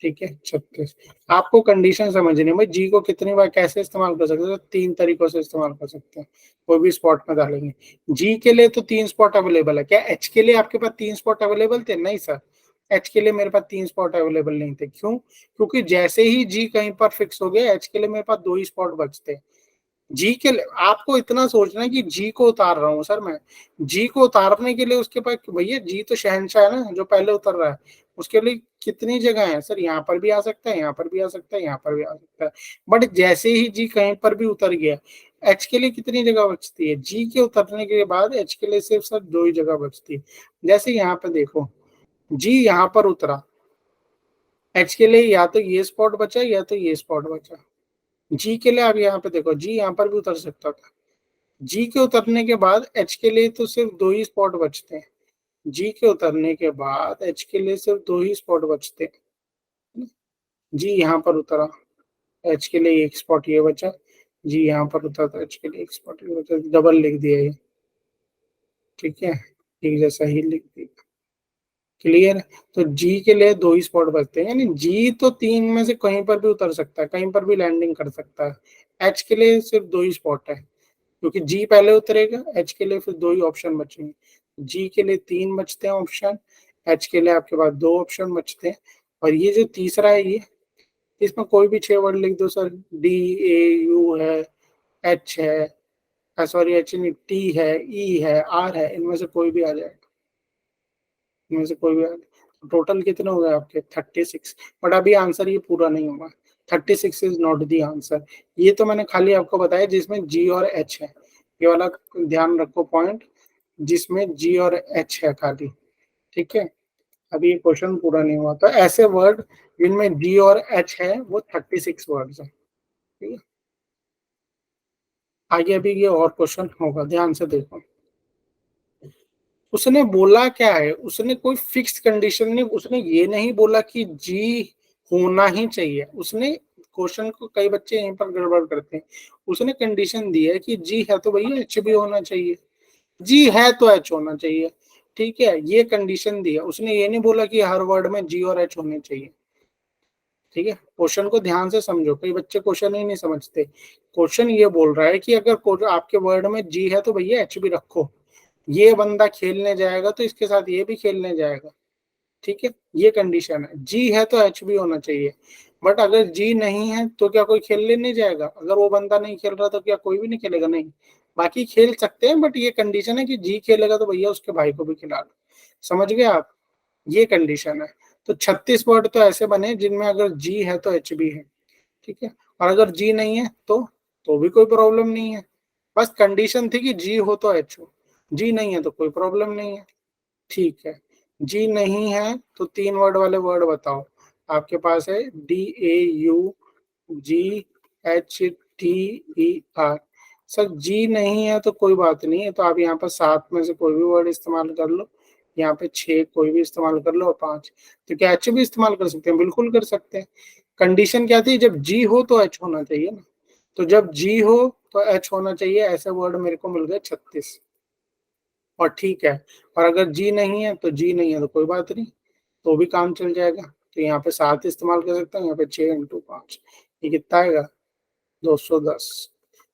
ठीक है, 36। आपको कंडीशन समझनी है भाई। जी को कितनी बार कैसे इस्तेमाल कर सकते हैं? तो 3 तरीकों से इस्तेमाल कर सकते हैं, कोई भी स्पॉट में डालेंगे। जी के लिए तो 3 स्पॉट अवेलेबल है। क्या एच के लिए आपके पास 3 स्पॉट अवेलेबल थे? नहीं सर, एच के लिए मेरे पास 3 स्पॉट अवेलेबल नहीं थे। क्यों? क्योंकि जैसे ही जी कहीं पर फिक्स हो गया, एच के लिए मेरे पास 2 ही स्पॉट बचते हैं। जी के लिए आपको इतना सोचना है कि जी को उतार रहा हूँ सर मैं। जी को उतारने के लिए उसके पास, भैया जी तो शहंशाह है ना जो पहले उतर रहा है। उसके लिए कितनी जगह है सर? यहाँ पर भी आ सकता है, यहाँ पर भी आ सकता है, यहाँ पर भी आ सकता है। बट जैसे ही जी कहीं पर भी उतर गया, एच के लिए कितनी जगह बचती है? जी के उतरने के बाद एच के लिए सिर्फ सर 2 ही जगह बचती है। जैसे यहाँ पे देखो, जी यहाँ पर उतरा, एच के लिए या तो ये स्पॉट बचा या तो ये स्पॉट बचा। जी के लिए आप यहाँ पे देखो, जी यहाँ पर भी उतर सकता था। जी के उतरने के बाद एच के लिए तो सिर्फ 2 ही स्पॉट बचते हैं। जी के उतरने के बाद एच के लिए सिर्फ 2 ही स्पॉट बचते हैं। जी यहाँ पर उतरा, एच के लिए एक स्पॉट ये बचा। जी यहाँ पर उतरा तो एच के लिए एक स्पॉट ये बचा। डबल लिख दिया ये, ठीक है, एक जैसा ही लिख दिया, क्लियर। तो जी के लिए 2 ही स्पॉट बचते हैं, यानी जी तो 3 में से कहीं पर भी उतर सकता है, कहीं पर भी लैंडिंग कर सकता है। एच के लिए सिर्फ 2 ही स्पॉट है, क्योंकि जी पहले उतरेगा, एच के लिए फिर 2 ही ऑप्शन बचेंगे। जी के लिए 3 बचते हैं ऑप्शन, एच के लिए आपके पास 2 ऑप्शन बचते हैं। और ये जो तीसरा है, ये इसमें कोई भी 6 वर्ड लिख दो सर, डी ए यू है, एच है, सॉरी एच नहीं, टी है, ई है, आर है, इनमें से कोई भी आ जाएगा, इनमें से कोई भी आ जाएगा। टोटल कितने हो गए आपके? 36। बट अभी आंसर ये पूरा नहीं होगा, 36 इज नॉट दी आंसर। ये तो मैंने खाली आपको बताया जिसमें जी और एच है, ये वाला ध्यान रखो पॉइंट, जिसमें जी और एच है खाली। ठीक है, अभी ये क्वेश्चन पूरा नहीं हुआ। तो ऐसे वर्ड जिनमें जी और एच है वो 36 वर्ड्स है। ठीक है, आगे अभी ये और क्वेश्चन होगा, ध्यान से देखो। उसने बोला क्या है, उसने कोई फिक्स कंडीशन नहीं, उसने ये नहीं बोला कि जी होना ही चाहिए। उसने क्वेश्चन को, कई बच्चे यहीं पर गड़बड़ करते हैं, उसने कंडीशन दी है कि जी है तो भैया एच भी होना चाहिए, जी है तो एच होना चाहिए। ठीक है, ये कंडीशन दी है, उसने ये नहीं बोला कि हर वर्ड में जी और एच होने चाहिए। ठीक है, क्वेश्चन को ध्यान से समझो, कई बच्चे क्वेश्चन ही नहीं समझते। क्वेश्चन ये बोल रहा है कि अगर आपके वर्ड में जी है तो भैया एच भी रखो, ये बंदा खेलने जाएगा तो इसके साथ ये भी खेलने जाएगा। ठीक है, ये कंडीशन है, जी है तो एच भी होना चाहिए। बट अगर जी नहीं है तो क्या कोई खेलने नहीं जाएगा? अगर वो बंदा नहीं खेल रहा तो क्या कोई भी नहीं खेलेगा? नहीं, बाकी खेल सकते हैं, बट ये कंडीशन है कि जी खेलेगा तो भैया उसके भाई को भी खिला लो। समझ गए आप? ये कंडीशन है। तो 36 वर्ड तो ऐसे बने जिनमें अगर जी है तो एच भी है। ठीक है, और अगर जी नहीं है तो भी कोई प्रॉब्लम नहीं है। बस कंडीशन थी कि जी हो तो एच हो, जी नहीं है तो कोई प्रॉब्लम नहीं है। ठीक है, जी नहीं है तो 3 वर्ड वाले वर्ड बताओ। आपके पास है D A U G H T E R. Sir ji नहीं है तो कोई बात नहीं है, तो आप यहाँ पर 7 में से कोई भी वर्ड इस्तेमाल कर लो, यहाँ पे 6 कोई भी इस्तेमाल कर लो, और 5 तो क्या एच भी इस्तेमाल कर सकते हैं? बिल्कुल कर सकते हैं। कंडीशन क्या थी? जब जी हो तो एच होना चाहिए ना, तो जब जी हो तो एच होना चाहिए। ऐसे वर्ड मेरे को मिल गए 36। और ठीक है, और अगर जी नहीं है तो जी नहीं है तो कोई बात नहीं, तो भी काम चल जाएगा। तो यहाँ पे 7 इस्तेमाल कर सकता हूँ, यहाँ पे 6 इंटू 5, ये कितना आएगा? 210।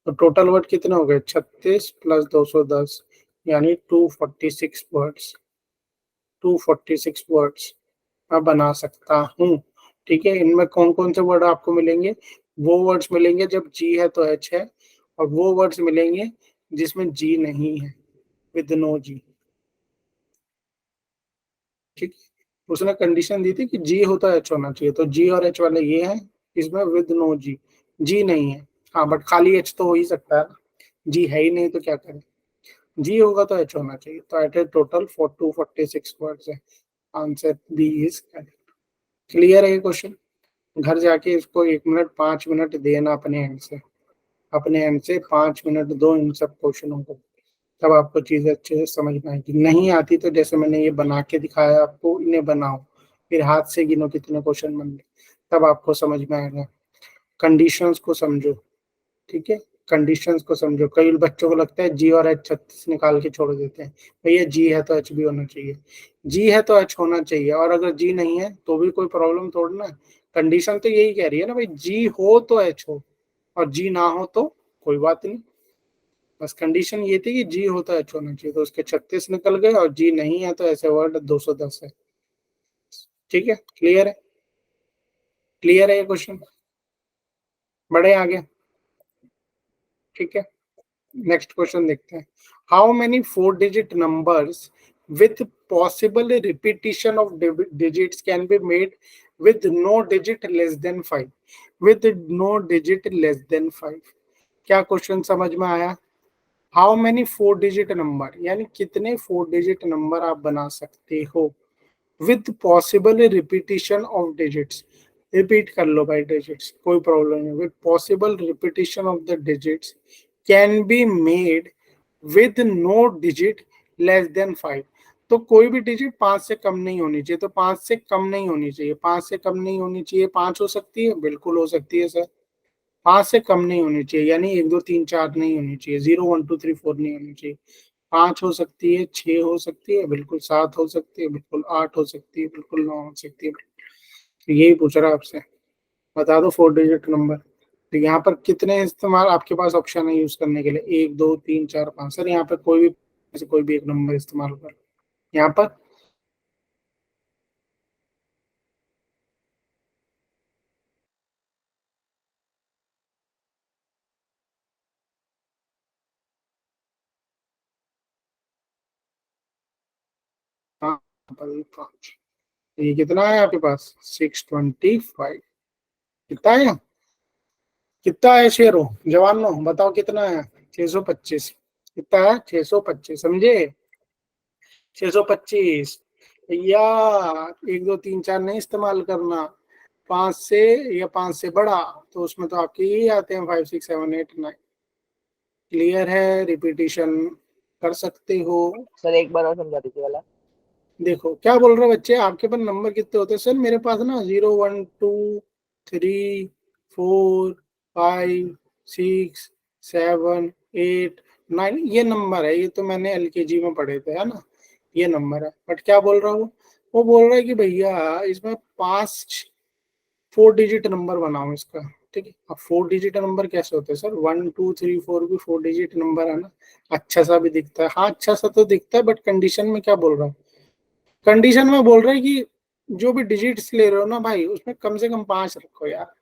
तो टोटल वर्ड कितने हो गए? 36 प्लस 210, यानी 246 वर्ड्स। 246 वर्ड्स मैं बना सकता हूँ। ठीक है, इनमें कौन कौन से वर्ड आपको मिलेंगे? वो वर्ड्स मिलेंगे जब जी है तो एच है, और वो वर्ड्स मिलेंगे जिसमें जी नहीं है, विद नो जी। ठीक है, उसने कंडीशन दी थी कि जी होता है एच होना चाहिए, तो जी और एच वाले ये हैं, इसमें विद नो जी। जी नहीं है, हाँ, बट खाली एच तो हो ही सकता है ना, जी है ही नहीं तो क्या करें? जी होगा तो एच होना चाहिए। तो एट ए टोटल 246 वर्ड्स है। Answer B is correct. Clear है ये क्वेश्चन? घर जाके इसको 1 मिनट 5 मिनट देना अपने एंड से, अपने एंड से 5 मिनट दो इन सब क्वेश्चनों को, तब आपको चीजें अच्छे से समझ में आएगी। नहीं आती तो जैसे मैंने ये बना के दिखाया आपको, इन्हें बनाओ, फिर हाथ से गिनो कितने क्वेश्चन बन गए, तब आपको समझ में आएगा। कंडीशंस को समझो। ठीक है, कंडीशंस को समझो। कई बच्चों को लगता है जी और एच 36 निकाल के छोड़ देते हैं, भैया जी है तो एच भी होना चाहिए, जी है तो एच होना चाहिए, और अगर जी नहीं है तो भी कोई प्रॉब्लम थोड़ी ना। कंडीशन तो यही कह रही है ना भाई, जी हो तो एच हो, और जी ना हो तो कोई बात नहीं। बस कंडीशन ये थी कि जी हो तो एच होना चाहिए, तो उसके 36 निकल गए, और जी नहीं है तो ऐसे वर्ड 210 है। ठीक है, क्लियर है? क्लियर है ये क्वेश्चन? बढ़े आगे? ठीक है, नेक्स्ट क्वेश्चन देखते हैं। How many 4 digit numbers with possible repetition of digits can be made with no digit less than 5? With no digit less than 5, क्या क्वेश्चन समझ में आया? हाउ मेनी 4 डिजिट नंबर, यानी कितने 4 डिजिट नंबर आप बना सकते हो with possible repetition of digits. Repeat कर लो भाई डिजिट्स, कोई प्रॉब्लम नहीं, with possible repetition of the digits can be made with no digit less than 5। तो कोई भी डिजिट 5 से कम नहीं होनी चाहिए, तो 5 से कम नहीं होनी चाहिए, 5 से कम नहीं होनी चाहिए। 5 हो सकती है, बिल्कुल हो सकती है सर। 5 से कम नहीं होनी चाहिए, यानी 1 2 3 4 नहीं होनी चाहिए, 0 1 2 3 4 नहीं होनी चाहिए। 5 हो सकती है, 6 हो सकती है, बिल्कुल 7 हो सकती है, बिल्कुल 8 हो सकती है, बिल्कुल 9 हो सकती है। तो यही पूछ रहा है आपसे, बता दो 4 डिजिट नंबर। तो यहाँ पर कितने इस्तेमाल आपके पास ऑप्शन है यूज करने के लिए? 1 2 3 4 5। सर यहाँ पर कोई भी एक नंबर इस्तेमाल कर यहाँ पर। हाँ, 5। ये कितना है आपके पास? 625। कितना है? कितना है शेरो जवानो, बताओ कितना है? 625। कितना है? 625, समझे? 625। या 1 2 3 4 नहीं इस्तेमाल करना, 5 से या 5 से बड़ा, तो उसमें तो आपके यही आते हैं 5 6 7 8 9। क्लियर है? रिपीटिशन कर सकते हो। सर एक बार और समझा दीजिए वाला। देखो क्या बोल रहे हो बच्चे, आपके पास नंबर कितने होते हैं? सर मेरे पास ना 0 1 2 3 4 5 6 7 8 9 ये नंबर है। ये तो मैंने एलकेजी में पढ़े थे, है ना? ये नंबर है। बट क्या बोल रहा हूँ, वो बोल रहा है कि भैया इसमें 5 4 डिजिट नंबर बनाओ इसका। ठीक है, अब 4 डिजिट नंबर कैसे होते हैं सर? 1 2 3 4 भी 4 डिजिट नंबर है ना। अच्छा सा भी दिखता है, हाँ अच्छा सा तो दिखता है, बट कंडीशन में क्या बोल रहा हूँ? कंडीशन में बोल रहे हैं कि जो भी डिजिट्स ले रहे हो ना भाई, उसमें कम से कम 5 रखो यार।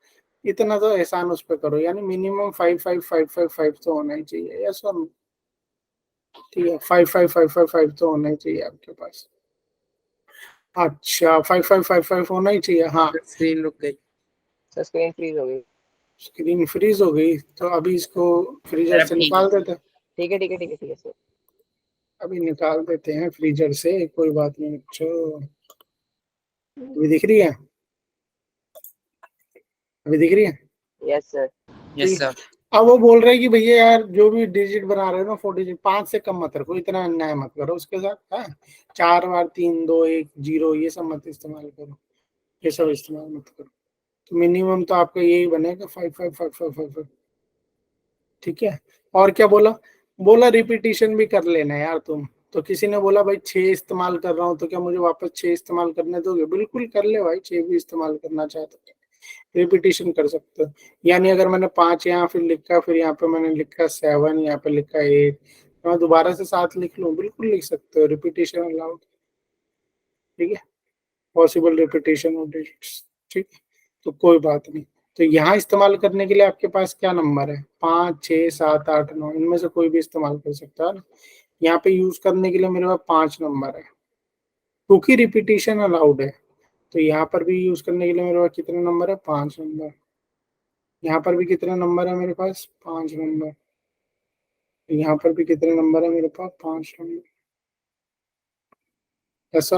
इतना तो एहसान उस पर करो, यानी मिनिमम 5 5 5 5 5 तो होना ही चाहिए। यस और ठीक है, 5 5 5 5 5 तो होना ही चाहिए आपके पास। अच्छा, 5 5 5 5 होना ही चाहिए, हाँ। स्क्रीन रुक गई। सर स्क्रीन फ्रीज हो गई। स्क्रीन फ्रीज हो गई, तो अभी इसको फ्रीजर सर अब से ठीक है। निकाल देते हैं। ठीक है ठीक है ठीक है ठीक है सर। अभी निकाल देते हैं फ्रीजर से, कोई बात नहीं। अच्छा, अभी दिख रही है? अभी दिख रही है? Yes sir. ठीक है। अब वो बोल रहे हैं कि भैया यार जो भी डिजिट बना रहे हो ना 4 डिजिट, 5 से कम मत रखो, इतना अन्याय मत करो उसके साथ। हाँ, 4 बार 3 2 1 0 ये सब मत इस्तेमाल करो, ये सब इस्तेमाल मत करो। तो मिनिमम तो आपका यही बनेगा 5 5 5 5 5 5। ठीक है। और क्या बोला? बोला रिपीटिशन भी कर लेना यार तुम। तो किसी ने बोला भाई 6 इस्तेमाल कर रहा हूँ, तो क्या मुझे वापस 6 इस्तेमाल करने दोगे? बिल्कुल कर ले भाई, 6 भी इस्तेमाल करना चाहते हो रिपीटिशन कर सकते हो। यानी अगर मैंने 5 यहाँ फिर लिखा, फिर यहाँ पे मैंने लिखा 7, यहाँ पे लिखा 8, तो मैं दोबारा से 7 लिख लूँ, बिल्कुल लिख सकते हो। Repetition allowed. ठीक है, पॉसिबल रिपीटिशन ऑफ डिजिट्स। ठीक है, तो कोई बात नहीं। तो यहाँ इस्तेमाल करने के लिए आपके पास क्या नंबर है? 5 6 7 8 9, इनमें से कोई भी इस्तेमाल कर सकता है ना। यहाँ पे यूज करने के लिए मेरे पास 5 नंबर है, क्योंकि रिपीटिशन अलाउड है। तो यहाँ पर भी यूज करने के लिए मेरे पास कितने नंबर है? 5 नंबर। यहाँ पर भी कितने नंबर है मेरे पास? 5 नंबर। यहाँ पर भी कितने नंबर है मेरे पास? 5 नंबर। ऐसा?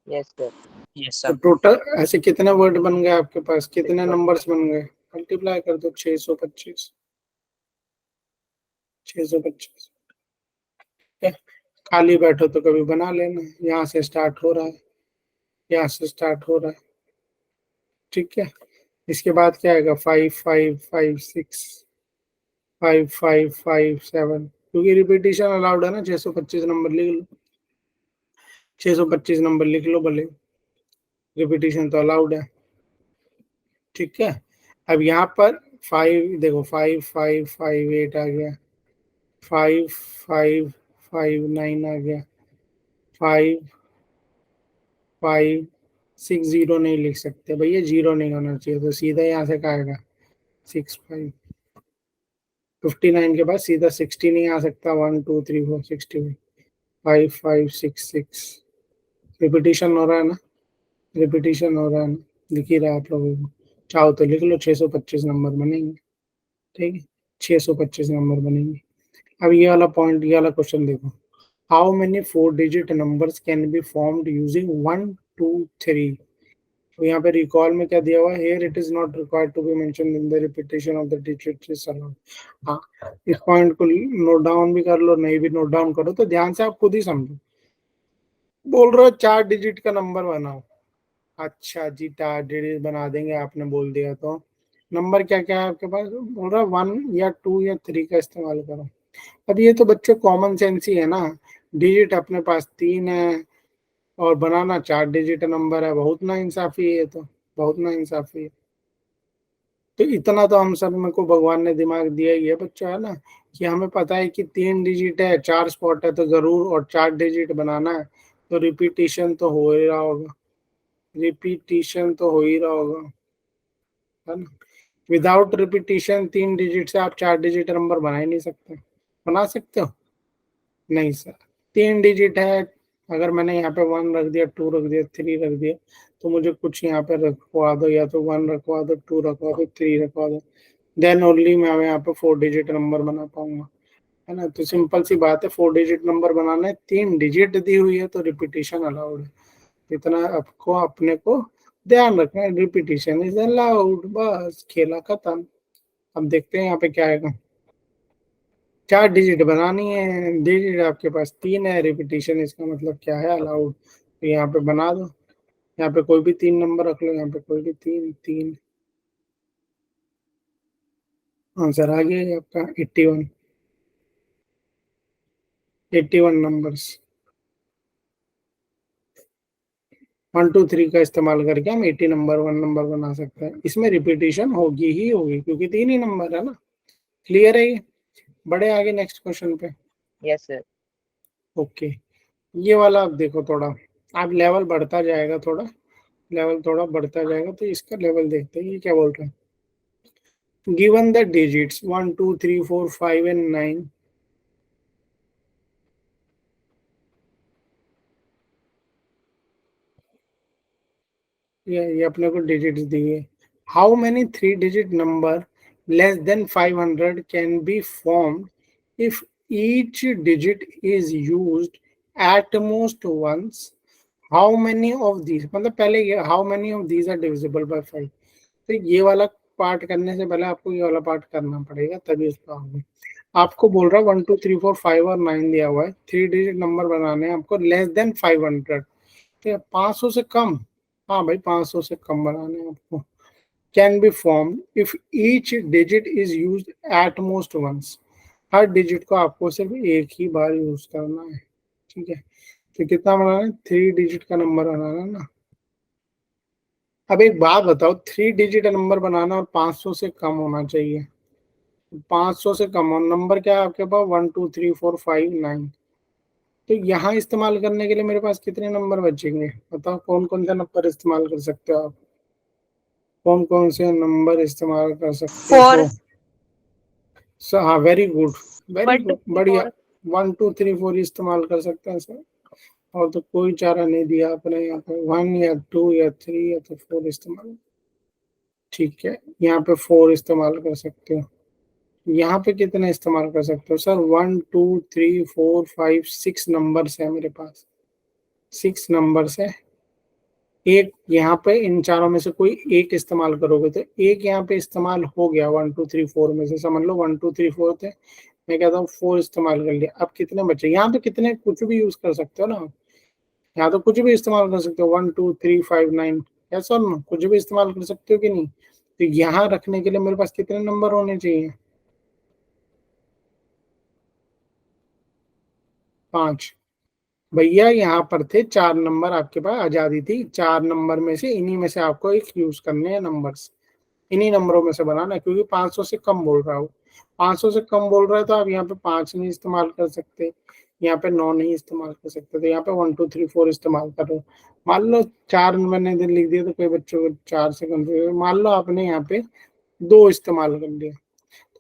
Yes sir. यस तो सर। टोटल ऐसे कितने वर्ड बन गए आपके पास? कितने 625। नंबर्स बन गए? मल्टीप्लाई कर दो, 625। 625। खाली बैठो तो कभी बना लेना। यहाँ से स्टार्ट हो रहा है, यहाँ से स्टार्ट हो रहा है। ठीक है, इसके बाद क्या आएगा? 5 5 5 6, 5 5 5 7, क्योंकि रिपीटिशन अलाउड है ना। 625 नंबर लिख लो, 625 नंबर लिख लो भले, रिपीटिशन तो अलाउड है। ठीक है, अब यहाँ पर 5 देखो, 5 5 5 8 आ गया, 5 5 5 9 आ गया, 5 5 6 0 नहीं लिख सकते भैया, 0 नहीं होना चाहिए, तो सीधा यहाँ से क्या आएगा? 59 के बाद सीधा 60 नहीं आ सकता। 1 2 3 4 60 में 5 5 6 6। रिपीटिशन हो रहा है ना, रिपीटिशन हो रहा है ना, दिख ही रहा है आप लोगों को। चाहो तो लिख लो, 625 नंबर बनेंगे। ठीक है, 625 नंबर बनेंगे। अब ये वाला पॉइंट, ये वाला क्वेश्चन देखो। How many 4 digit numbers can be formed using 1 2 3? तो यहाँ पे रिकॉल में क्या दिया हुआ है? Here it is not required to be mentioned in the repetition of the digit is allowed. हाँ, इस पॉइंट को नोट डाउन भी कर लो, नहीं भी नोट डाउन करो तो ध्यान से आप खुद ही समझो। बोल रहे हो 4 डिजिट का नंबर बनाओ। अच्छा जी, 4 डिजिट बना देंगे, आपने बोल दिया तो। नंबर क्या क्या है आपके पास? बोल रहा 1 या 2 या 3 का इस्तेमाल करो। अब ये तो बच्चों कॉमन सेंस ही है ना, डिजिट अपने पास 3 है और बनाना 4 डिजिट नंबर है, बहुत ना इंसाफी है ये तो, बहुत ना इंसाफी है। तो इतना तो हम सब में को भगवान ने दिमाग दिया ही है बच्चों, है ना, कि हमें पता है कि 3 डिजिट है, 4 स्पॉट है तो जरूर, और 4 डिजिट बनाना है तो रिपीटिशन तो हो ही रहा होगा, रिपीटिशन तो हो ही रहा होगा, है ना। विदाउट रिपीटिशन 3 डिजिट से आप 4 डिजिट नंबर बना ही नहीं सकते। बना सकते हो? नहीं सर। 3 डिजिट है, अगर मैंने यहाँ पे 1 रख दिया, 2 रख दिया, 3 रख दिया, तो मुझे कुछ यहाँ पे रखवा दो, या तो 1 रखवा दो, 2 रखवा दो, 3 रखवा दो, देन ओनली मैं यहाँ पे 4 डिजिट नंबर बना पाऊंगा, है ना। तो सिंपल सी बात है, 4 डिजिट नंबर बनाना है, 3 डिजिट दी हुई है तो रिपीटिशन अलाउड है। इतना आपको अपने को ध्यान रखना है, रिपीटिशन इज अलाउड, बस खेला खत्म। अब देखते हैं यहाँ पे क्या आएगा। 4 डिजिट बनानी है, डिजिट आपके पास 3 है, रिपीटिशन इसका मतलब क्या है, अलाउड, तो यहाँ पे बना दो। यहाँ पे कोई भी 3 नंबर रख लो, यहाँ पे कोई भी 3 3, आंसर आ गया आपका 81, 81 नंबर्स। 1 2 3 का इस्तेमाल करके हम 80 नंबर 1 नंबर बना सकते हैं। इसमें रिपीटिशन होगी ही होगी क्योंकि 3 ही नंबर है ना। क्लियर है ये? बड़े आगे नेक्स्ट क्वेश्चन पे। Yes sir. ओके, ये वाला आप देखो, थोड़ा आप लेवल बढ़ता जाएगा, थोड़ा लेवल थोड़ा बढ़ता जाएगा, तो इसका लेवल देखते हैं ये क्या बोल रहा है। गिवन द डिजिट्स 1 2 3 4 5 एंड 9, ये अपने को डिजिट्स दिए। How many 3 digit number less than 500 can be formed if each digit is used at most once, how many of these, मतलब पहले ये how many of these are divisible by 5। तो ये वाला पार्ट करने से पहले आपको ये वाला पार्ट करना पड़ेगा, तभी उस पर आओगे। आपको बोल रहा है 1 2 3 4 5 और 9 दिया हुआ है, 3 डिजिट नंबर बनाने हैं आपको लेस देन 500, तो 500 से कम, हाँ भाई 500 से कम बनाने हैं आपको। Can be form if each digit is use at most once, हर डिजिट को आपको सिर्फ एक ही बार यूज करना है, ठीक है। तो कितना बनाना है, 3 डिजिट का नंबर बनाना है ना। अब एक बात बताओ, 3 डिजिट नंबर बनाना और 500 से कम होना चाहिए, 500 से कम, और नंबर क्या है आपके पास 1 2 3 4 5 9, तो यहाँ इस्तेमाल करने के लिए मेरे पास कितने नंबर बचेंगे, बताओ कौन कौन सा नंबर इस्तेमाल कर सकते हो आप, कौन कौन से नंबर इस्तेमाल कर सकते हो। 4 हाँ वेरी गुड, वेरी 1 2 गुड, 3 बढ़िया। 4 1 2 3 4 इस्तेमाल कर सकते हैं सर, और तो कोई चारा नहीं दिया आपने यहाँ पे, 1 या 2 या 3 या तो 4 इस्तेमाल, ठीक है। यहाँ पे 4 इस्तेमाल कर सकते हो, यहाँ पे कितने इस्तेमाल कर सकते हो सर, 1 2 3 4 5 6 नंबर्स है मेरे पास, 6 नंबर्स है। एक यहाँ पे इन चारों में से कोई एक इस्तेमाल करोगे तो एक यहाँ पे इस्तेमाल हो गया 1 2 3 4 में से, समझ लो 1 2 3 4 थे, मैं कहता हूँ 4 इस्तेमाल कर लिया। अब कितने बचे, यहाँ पे कितने, कुछ भी यूज कर सकते हो ना, यहाँ तो कुछ भी इस्तेमाल कर सकते हो, 1 2 3 5 9, ऐसा ना कुछ भी इस्तेमाल कर सकते हो कि नहीं। तो यहाँ रखने के लिए मेरे पास कितने नंबर होने चाहिए, 5। भैया यहाँ पर थे 4 नंबर, आपके पास आजादी थी, 4 नंबर में से इन्हीं में से आपको एक यूज करने हैं नंबर्स, इन्हीं नंबरों में से बनाना है, क्योंकि 500 से कम बोल रहा हूँ, 500 से कम बोल रहा है तो आप यहाँ पे 5 नहीं इस्तेमाल कर सकते, यहाँ पे 9 नहीं इस्तेमाल कर सकते, तो यहाँ पे 1 2 3 4 इस्तेमाल करो। मान लो 4 मैंने लिख दिया तो कोई बच्चों को 4 से कंफ्यूज, मान लो आपने यहाँ पे 2 इस्तेमाल कर लिया,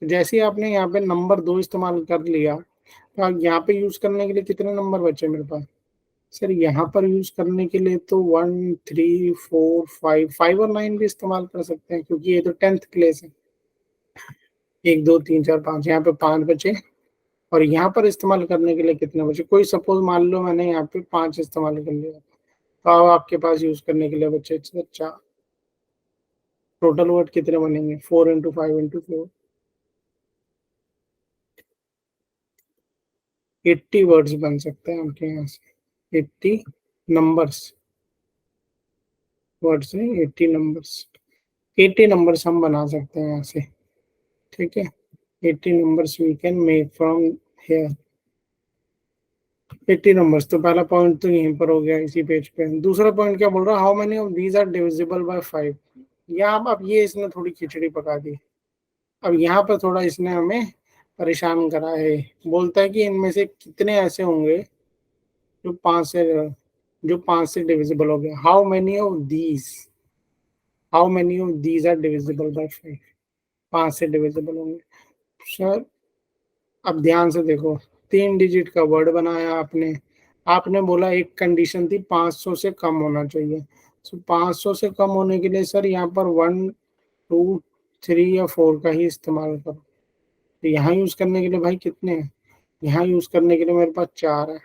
तो जैसे ही आपने यहाँ पे नंबर 2 इस्तेमाल कर लिया, तो आप यहाँ पे यूज करने के लिए कितने नंबर बचे मेरे पास सर, यहाँ पर यूज करने के लिए तो 1 3 4 5, 5 और 9 भी इस्तेमाल कर सकते हैं, क्योंकि ये तो 10th प्लेस है। 1 2 3 4 5, यहाँ पे 5 बचे, और यहाँ पर इस्तेमाल करने के लिए कितने बचे, कोई सपोज मान लो मैंने यहाँ पे 5 इस्तेमाल कर लिया, तो अब आपके पास यूज करने के लिए बचे 4, टोटल वर्ड कितने बनेंगे, 4 इंटू 5 इंटू 4, 80 वर्ड्स बन सकते हैं आपके यहाँ से, 80 नंबर्स, वर्ड्स नहीं 80 नंबर्स, 80 नंबर्स हम बना सकते हैं यहाँ से, ठीक है। 80 numbers we can make from here. 80 numbers. तो पहला पॉइंट तो यहीं पर हो गया इसी पेज पे। दूसरा पॉइंट क्या बोल रहा है, how many of these are divisible by 5। यहाँ अब ये इसने थोड़ी खिचड़ी पका दी। अब यहाँ पर थोड़ा इसने हमें परेशान करा है। बोलता है कि इनमें से कितने ऐसे होंगे जो 5 से डिविजिबल हो गया। How many of these are divisible by 5। 5 से डिविजिबल होंगे सर। अब ध्यान से देखो, 3 डिजिट का वर्ड बनाया आपने। आपने बोला एक कंडीशन थी 500 से कम होना चाहिए। तो 500 से कम होने के लिए सर यहाँ पर 1 2 3 या 4 का ही इस्तेमाल करो। तो यहाँ यूज करने के लिए भाई कितने हैं, यहाँ यूज करने के लिए मेरे पास 4 है।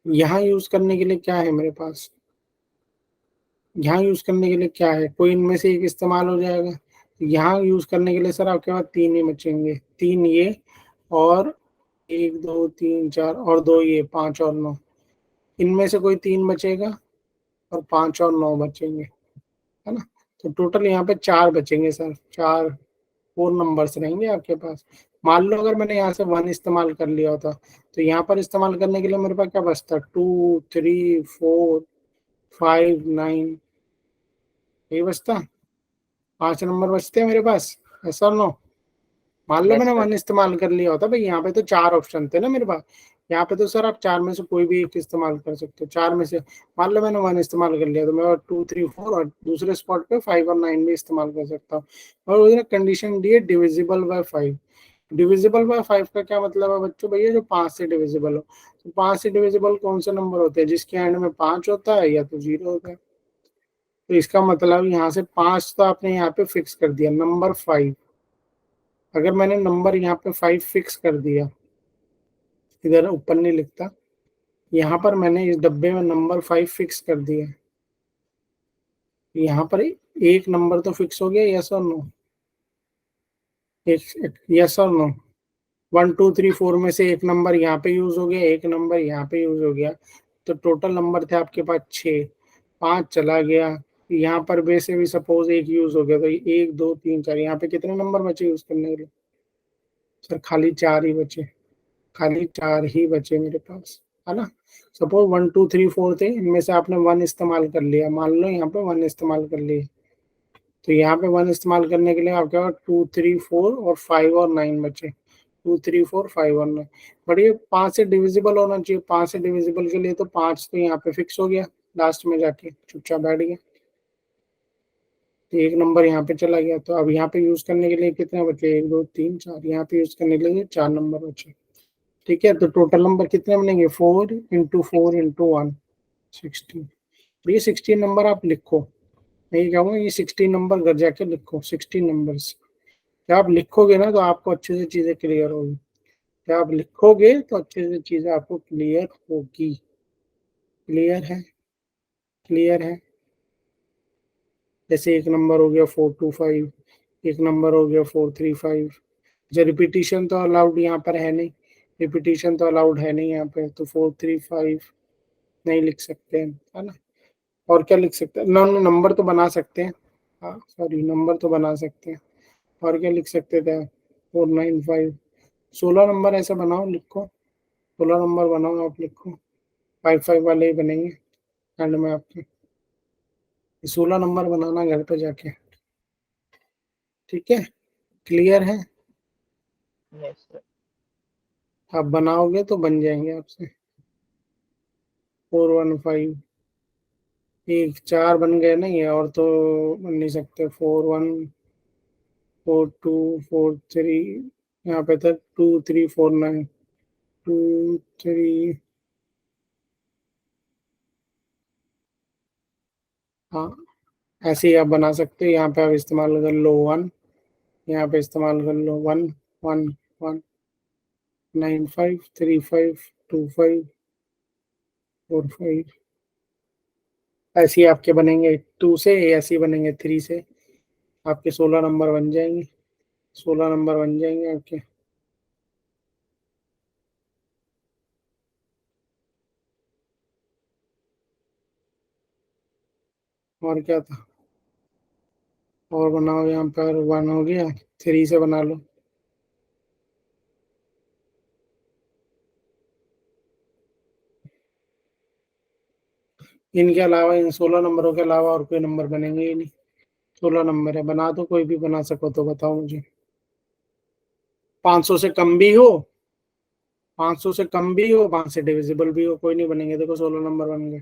यहाँ यूज करने के लिए क्या है मेरे पास, यहाँ यूज करने के लिए क्या है, कोई इनमें से एक इस्तेमाल हो जाएगा। यहाँ यूज करने के लिए सर आपके पास 3 ही बचेंगे। 3 ये और 1 2 3 4 और 2 ये, 5 और 9। इनमें से कोई 3 बचेगा और 5 और 9 बचेंगे, है ना। तो टोटल यहाँ पे 4 बचेंगे सर। 4 नंबर्स रहेंगे आपके पास। मान लो अगर मैंने यहाँ से 1 इस्तेमाल कर लिया होता तो यहाँ पर इस्तेमाल करने के लिए मेरे पास क्या बचता, 2 3 4 5 9, यही बचता। 5 नंबर बचते हैं मेरे पास, ऐसा नो। मान लो यस मैंने सर। 1 इस्तेमाल कर लिया होता भाई, यहाँ पे तो 4 ऑप्शन थे ना मेरे पास। यहाँ पे तो सर आप 4 में से कोई भी एक इस्तेमाल कर सकते हो। 4 में से मान लो मैंने 1 इस्तेमाल कर लिया तो मैं 2 3 4 और दूसरे स्पॉट पे 5 और 9 भी इस्तेमाल कर सकता हूँ। और उसने कंडीशन दी है डिविजिबल बाय 5। डिविजिबल बाय 5 का क्या मतलब है बच्चों, भैया जो 5 से डिविजिबल हो। तो 5 से डिविजिबल कौन से नंबर होते हैं, जिसके एंड में 5 होता है या तो 0 होता है। तो इसका मतलब यहाँ से 5 तो आपने यहाँ पे फिक्स कर दिया, नंबर 5। अगर मैंने नंबर यहाँ पे 5 फिक्स कर दिया, इधर ऊपर नहीं लिखता, यहाँ पर मैंने इस डब्बे में नंबर 5 फिक्स कर दिया। यहाँ पर एक नंबर तो फिक्स हो गया, यस और नो। एक यस और नो। 1 2 3 4 में से एक नंबर यहाँ पे यूज हो गया, एक नंबर यहाँ पे यूज हो गया। तो टोटल नंबर थे आपके पास 6। 5 चला गया, यहाँ पर वैसे भी सपोज एक यूज हो गया तो 1 2 3 4, यहाँ पे कितने नंबर बचे यूज करने के लिए, सर खाली 4 ही बचे। खाली 4 ही बचे मेरे पास, है ना। सपोज 1 2 3 4 थे, इनमें से आपने 1 इस्तेमाल कर लिया। मान लो यहाँ पे 1 इस्तेमाल कर लिया, तो यहाँ पे 1 इस्तेमाल करने के लिए आपके पास 2 3 4 और 5 और 9 बचे। 2 3 4 5 और 9। बट ये 5 से डिविजिबल होना चाहिए। 5 से डिविजिबल के लिए तो 5 तो यहाँ पे फिक्स हो गया, लास्ट में जाके चुपचाप बैठ गया। तो एक नंबर यहाँ पे चला गया। तो अब यहाँ पे यूज करने के लिए कितने बचे, 1 2 3 4। यहाँ पे यूज करने के लिए 4 नंबर बचे। ठीक है, तो टोटल नंबर कितने बनेंगे, 4 इंटू 4 इंटू 1, 16। ये 16 नंबर आप लिखो। मैं ये कहूँगा ये 16 नंबर घर जाके लिखो, 16 नंबर्स। जब आप लिखोगे ना तो आपको अच्छे से चीजें क्लियर होगी। जब आप लिखोगे तो अच्छे से चीजें आपको क्लियर होगी। क्लियर है, क्लियर है। जैसे एक नंबर हो गया 425, एक नंबर हो गया 435। जो रिपीटिशन तो अलाउड यहाँ पर है नहीं, रिपीटिशन तो अलाउड है नहीं यहाँ पे, तो 435 नहीं लिख सकते हैं, है ना। और क्या लिख सकते हैं, नंबर तो बना सकते हैं। हाँ सॉरी, नंबर तो बना सकते हैं। और क्या लिख सकते थे, 495। 16 नंबर ऐसे बनाओ, लिखो। 16 नंबर बनाओ आप, लिखो। 5 वाले ही बनेंगे एंड में आपके। 16 नंबर बनाना घर पे जाके, ठीक है। क्लियर है, यस सर। आप बनाओगे तो बन जाएंगे आपसे। 415, एक 4 बन गए ना ये, और तो बन नहीं सकते। 41 42 43, यहाँ पे था 2349 23। हाँ, ऐसे ही आप बना सकते हो। यहाँ पे आप इस्तेमाल कर लो 1, यहाँ पे इस्तेमाल कर लो 1 1 1 95 35 25 45। ऐसे ही आपके बनेंगे 2 से, ऐसे ही बनेंगे 3 से। आपके 16 नंबर बन जाएंगे, 16 नंबर बन जाएंगे आपके। और क्या था, और बनाओ। यहाँ पर 1 हो गया, 3 से बना लो। इनके अलावा, इन 16 नंबरों के अलावा और कोई नंबर बनेंगे ही नहीं। 16 नंबर है, बना दो, कोई भी बना सको तो बताओ मुझे। 500 से कम भी हो, 500 से कम भी हो, 5 से डिविजिबल भी हो, कोई नहीं बनेंगे। देखो 16 नंबर बन गए।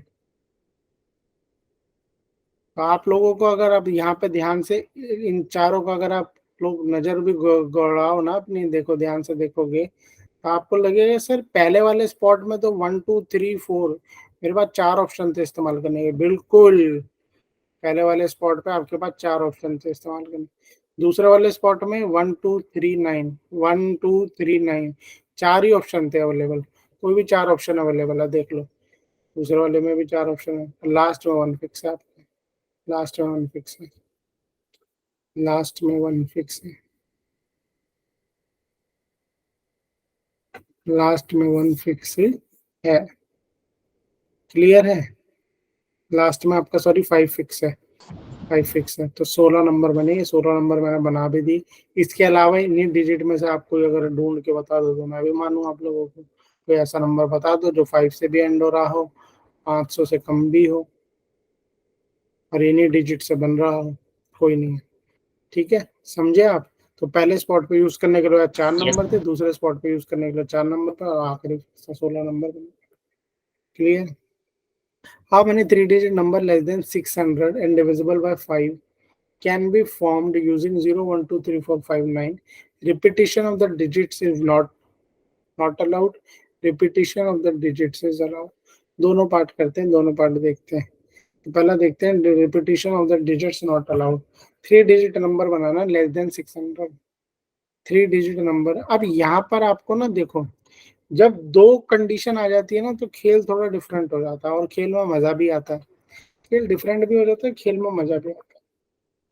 तो आप लोगों को अगर आप यहाँ पे ध्यान से इन चारों का अगर आप लोग नजर भी गड़ाओ ना अपनी, देखो ध्यान से देखोगे तो आपको लगेगा सर पहले वाले स्पॉट में तो 1 2 3 4 मेरे पास 4 ऑप्शन थे इस्तेमाल करने के। बिल्कुल, पहले वाले स्पॉट पे आपके पास 4 ऑप्शन थे इस्तेमाल करने। दूसरे वाले स्पॉट में 1 2 3 9, 1 2 3 9, 4 ही ऑप्शन थे अवेलेबल। कोई भी 4 ऑप्शन अवेलेबल है, देख लो। दूसरे वाले में भी 4 ऑप्शन है, लास्ट में 1 फिक्स है आपका। लास्ट में 1 फिक्स है, लास्ट में 1 फिक्स है, लास्ट में 1 फिक्स है। क्लियर है? लास्ट में आपका सॉरी 5 फिक्स है, 5 फिक्स है। तो 16 नंबर बने, ये 16 नंबर मैंने बना भी दी। इसके अलावा इन्हीं डिजिट में से आपको अगर ढूंढ के बता दो तो मैं भी मानूं आप लोगों को। कोई ऐसा नंबर बता दो जो 5 से भी एंड हो रहा हो, 500 से कम भी हो, और इन्हीं डिजिट से बन रहा हो। कोई नहीं है, ठीक है, समझे आप? तो पहले स्पॉट पे यूज करने के लिए 4 यस नंबर थे, दूसरे स्पॉट पे यूज करने के लिए 4 नंबर थे, और आखिरी 16 नंबर बने। Clear? How many three-digit number less than 600 and divisible by 5 can be formed using 0, 1, 2, 3, 4, 5, 9? Repetition of the digits is not allowed. Repetition of the digits is allowed. दोनों part करते हैं, दोनों पार्ट देखते हैं। तो पहला देखते हैं repetition of the digits not allowed. 3 digit number banana less than 600, 3 digit number. अब यहाँ पर आपको ना देखो, जब दो कंडीशन आ जाती है ना तो खेल थोड़ा डिफरेंट हो जाता है, और खेल में मजा भी आता है। खेल डिफरेंट भी हो जाता है, खेल में मजा भी आता है।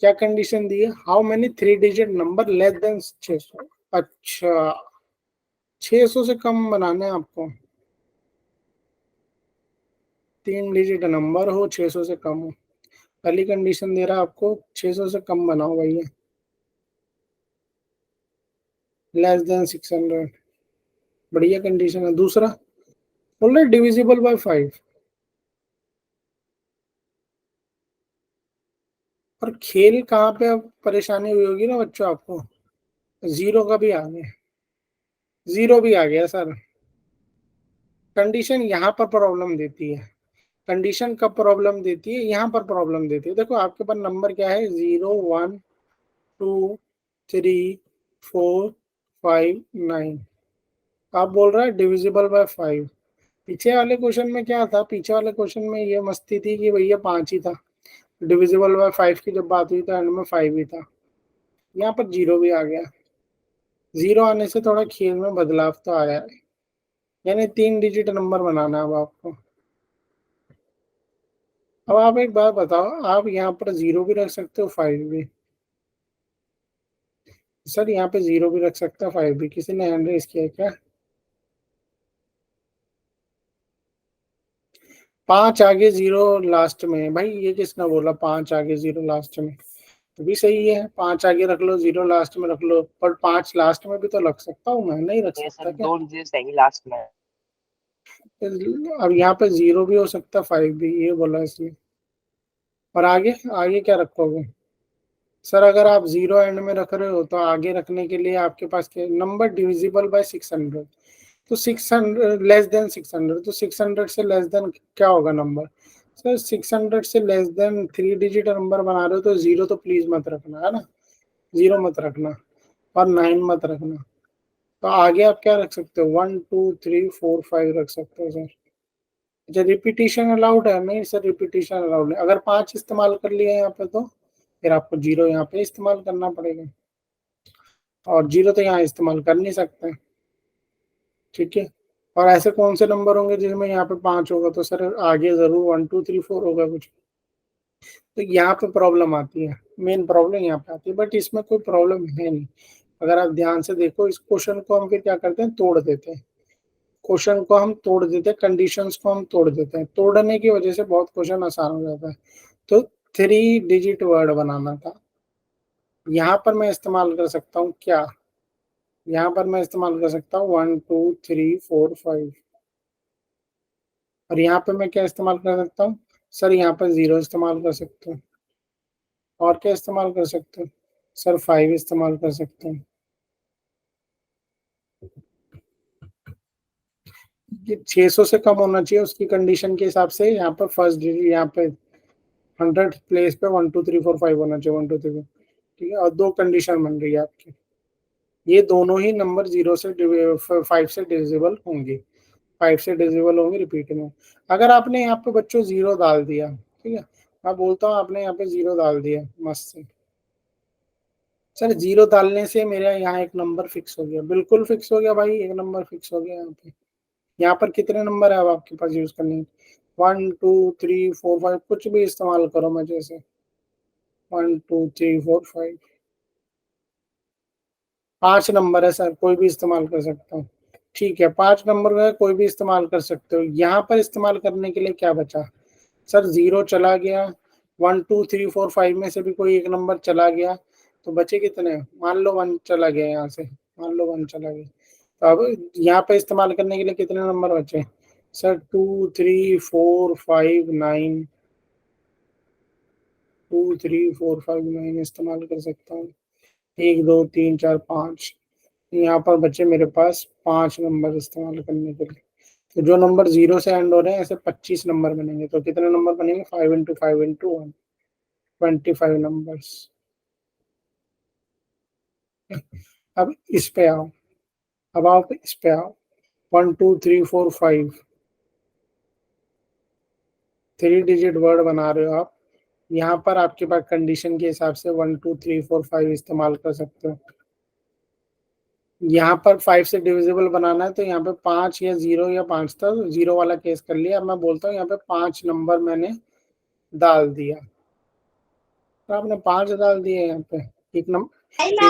क्या कंडीशन दी है? How many 3 digit number less then 600। अच्छा, 600 से कम बनाना है आपको। 3 डिजिट नंबर हो, 600 से कम हो। पहली कंडीशन दे रहा है आपको 600 से कम बनाओ भैया, लेस देन 600। बढ़िया कंडीशन है। दूसरा बोल रहे डिविजिबल बाय 5। और खेल कहाँ पे अब परेशानी हुई होगी ना बच्चों आपको? जीरो का भी आ गया, जीरो भी आ गया सर। कंडीशन यहाँ पर प्रॉब्लम देती है। कंडीशन कब प्रॉब्लम देती है? यहाँ पर प्रॉब्लम देती है। देखो आपके पास नंबर क्या है, 0 1 2 3 4 5 9। आप बोल रहा है डिविजिबल बाय 5। पीछे वाले क्वेश्चन में क्या था? पीछे वाले क्वेश्चन में ये मस्ती थी कि भैया 5 ही था। डिविजिबल बाय 5 की जब बात हुई तो एंड में 5 ही था। यहाँ पर जीरो भी आ गया। जीरो आने से थोड़ा खेल में बदलाव तो आया है। यानी 3 डिजिट नंबर बनाना है अब आपको। अब आप एक बात बताओ, आप यहाँ पर जीरो भी रख सकते हो, 5 भी। सर यहाँ पे जीरो भी रख सकता है, 5 भी। किसी ने हैंड रेस किया क्या? 5 आगे जीरो लास्ट में, भाई ये किसने बोला 5 आगे जीरो लास्ट में? तो भी सही है, 5 आगे रख लो, जीरो लास्ट में रख लो, पर 5 लास्ट में भी तो रख सकता हूँ मैं, नहीं रख यस सर, सकता क्या? 2 डिजिट्स रहेंगी लास्ट में। अब यहाँ पे जीरो भी हो सकता है, 5 भी, ये बोला इसलिए। और आगे, आगे क्या रखोगे? सर अगर आप जीरो एंड में रख रहे हो तो आगे रखने के लिए आपके पास क्या नंबर? Divisible by 600। तो 600 लेस देन 600, तो 600 से लेस देन क्या होगा नंबर? सर 600 से लेस देन 3 डिजिट नंबर बना रहे हो तो जीरो तो प्लीज मत रखना, है ना? जीरो मत रखना, और 9 मत रखना। तो आगे आप क्या रख सकते हो? 1 2 3 4 5 रख सकते हो सर। अच्छा, रिपीटिशन अलाउड है? नहीं सर, रिपीटिशन अलाउड है। अगर 5 इस्तेमाल कर लिए यहाँ पे तो फिर आपको जीरो यहाँ पे इस्तेमाल करना पड़ेगा, और जीरो तो यहाँ इस्तेमाल कर नहीं सकते। ठीक है। और ऐसे कौन से नंबर होंगे जिनमें यहाँ पे 5 होगा? तो सर आगे जरूर 1 2 3 4 होगा कुछ। तो यहाँ पे प्रॉब्लम आती है, मेन प्रॉब्लम यहाँ पे आती है, बट इसमें कोई प्रॉब्लम है नहीं। अगर आप ध्यान से देखो, इस क्वेश्चन को हम फिर क्या करते हैं, तोड़ देते हैं। क्वेश्चन को हम तोड़ देते हैं, कंडीशंस को हम तोड़ देते हैं। तोड़ने की वजह से बहुत क्वेश्चन आसान हो जाता है। तो 3 डिजिट वर्ड बनाना था। यहाँ पर मैं इस्तेमाल कर सकता हूँ क्या? यहाँ पर मैं इस्तेमाल कर सकता हूँ 1 2 3 4 5। और यहाँ पे मैं क्या इस्तेमाल कर सकता हूँ? सर यहाँ पर 0 इस्तेमाल कर सकते हो। और क्या इस्तेमाल कर सकते हो? सर 5 इस्तेमाल कर सकते हो। ये 600 से कम होना चाहिए उसकी कंडीशन के हिसाब से। यहाँ पर फर्स्ट डिजिट, यहाँ पे 100 प्लेस पे 1 2 3 4 5 होना चाहिए, 1 2 3। ठीक है, और दो कंडीशन बन रही है आपकी। ये दोनों ही नंबर 0 से 5 से डिविजिबल होंगे, 5 से डिविजिबल होंगे रिपीट में। अगर आपने यहाँ पे बच्चों 0 डाल दिया, ठीक है, मैं बोलता हूँ आपने यहाँ पे 0 डाल दिया, मस्त से। सर 0 डालने से मेरा यहाँ एक नंबर फिक्स हो गया, बिल्कुल फिक्स हो गया भाई, एक नंबर फिक्स हो गया यहाँ पे। यहाँ पर कितने नंबर है अब आपके पास यूज करने? 1 2 3 4 5, कुछ भी इस्तेमाल करो मजे से। 1 2 3 4 5, 5 नंबर है सर, कोई भी इस्तेमाल कर सकता हूँ। ठीक है, 5 नंबर का कोई भी इस्तेमाल कर सकते हो। यहाँ पर इस्तेमाल करने के लिए क्या बचा? सर 0 चला गया, 1 2 3 4 5 में से भी कोई एक नंबर चला गया, तो बचे कितने? मान लो 1 चला गया यहाँ से, मान लो 1 चला गया, तो अब यहाँ पे इस्तेमाल करने के लिए कितने नंबर बचे? सर 2 3 4 5 9, 2 3 4 5 9 इस्तेमाल कर सकता हूँ। 1 2 3 4 5, यहाँ पर बचे मेरे पास 5 नंबर इस्तेमाल करने के लिए। तो जो नंबर 0 से एंड हो रहे हैं ऐसे 25 नंबर बनेंगे। तो कितने नंबर बनेंगे? 5 इंटू 5 इंटू 1, 25 नंबर्स। अब इस पे आओ, अब आप इस पे आओ। 1 2 3 4 5, 3 डिजिट वर्ड बना रहे हो आप। यहाँ पर आपके पास कंडीशन के हिसाब से 1 2 3 4 5 इस्तेमाल कर सकते हो। यहाँ पर 5 से डिविजिबल बनाना है, तो यहाँ पे 5 या 0 या 5 था, 0 वाला केस कर लिया। अब मैं बोलता हूँ यहाँ पे 5 नंबर मैंने डाल दिया, तो आपने 5 डाल दिए यहाँ पे। एक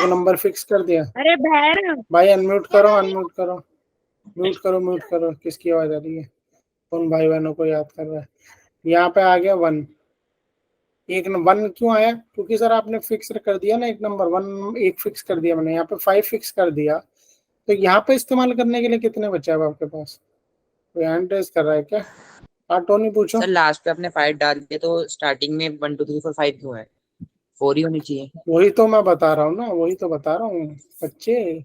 नंबर फिक्स कर दिया। अरे बहर भाई अनम्यूट करो, अनम्यूट करो, म्यूट करो, म्यूट करो। किसकी आवाज आ रही है? कौन भाई बहनों को याद कर रहा है? यहाँ पे आ गया 1। एक 1 क्यों आया? क्योंकि सर आपने फिक्स कर दिया ना, एक नंबर 1 एक फिक्स कर दिया मैंने, यहाँ पे 5 फिक्स कर दिया। तो यहाँ पे इस्तेमाल करने के लिए कितने बचे अब आपके पास? कोई हैंड रेस कर रहा है क्या? हाँ टोनी पूछो। सर लास्ट पे आपने 5 डाल दिया तो स्टार्टिंग में 1 2 3 4 5 क्यों है? 4 ही होनी चाहिए। वही तो मैं बता रहा हूँ ना, वही तो बता रहा हूँ बच्चे।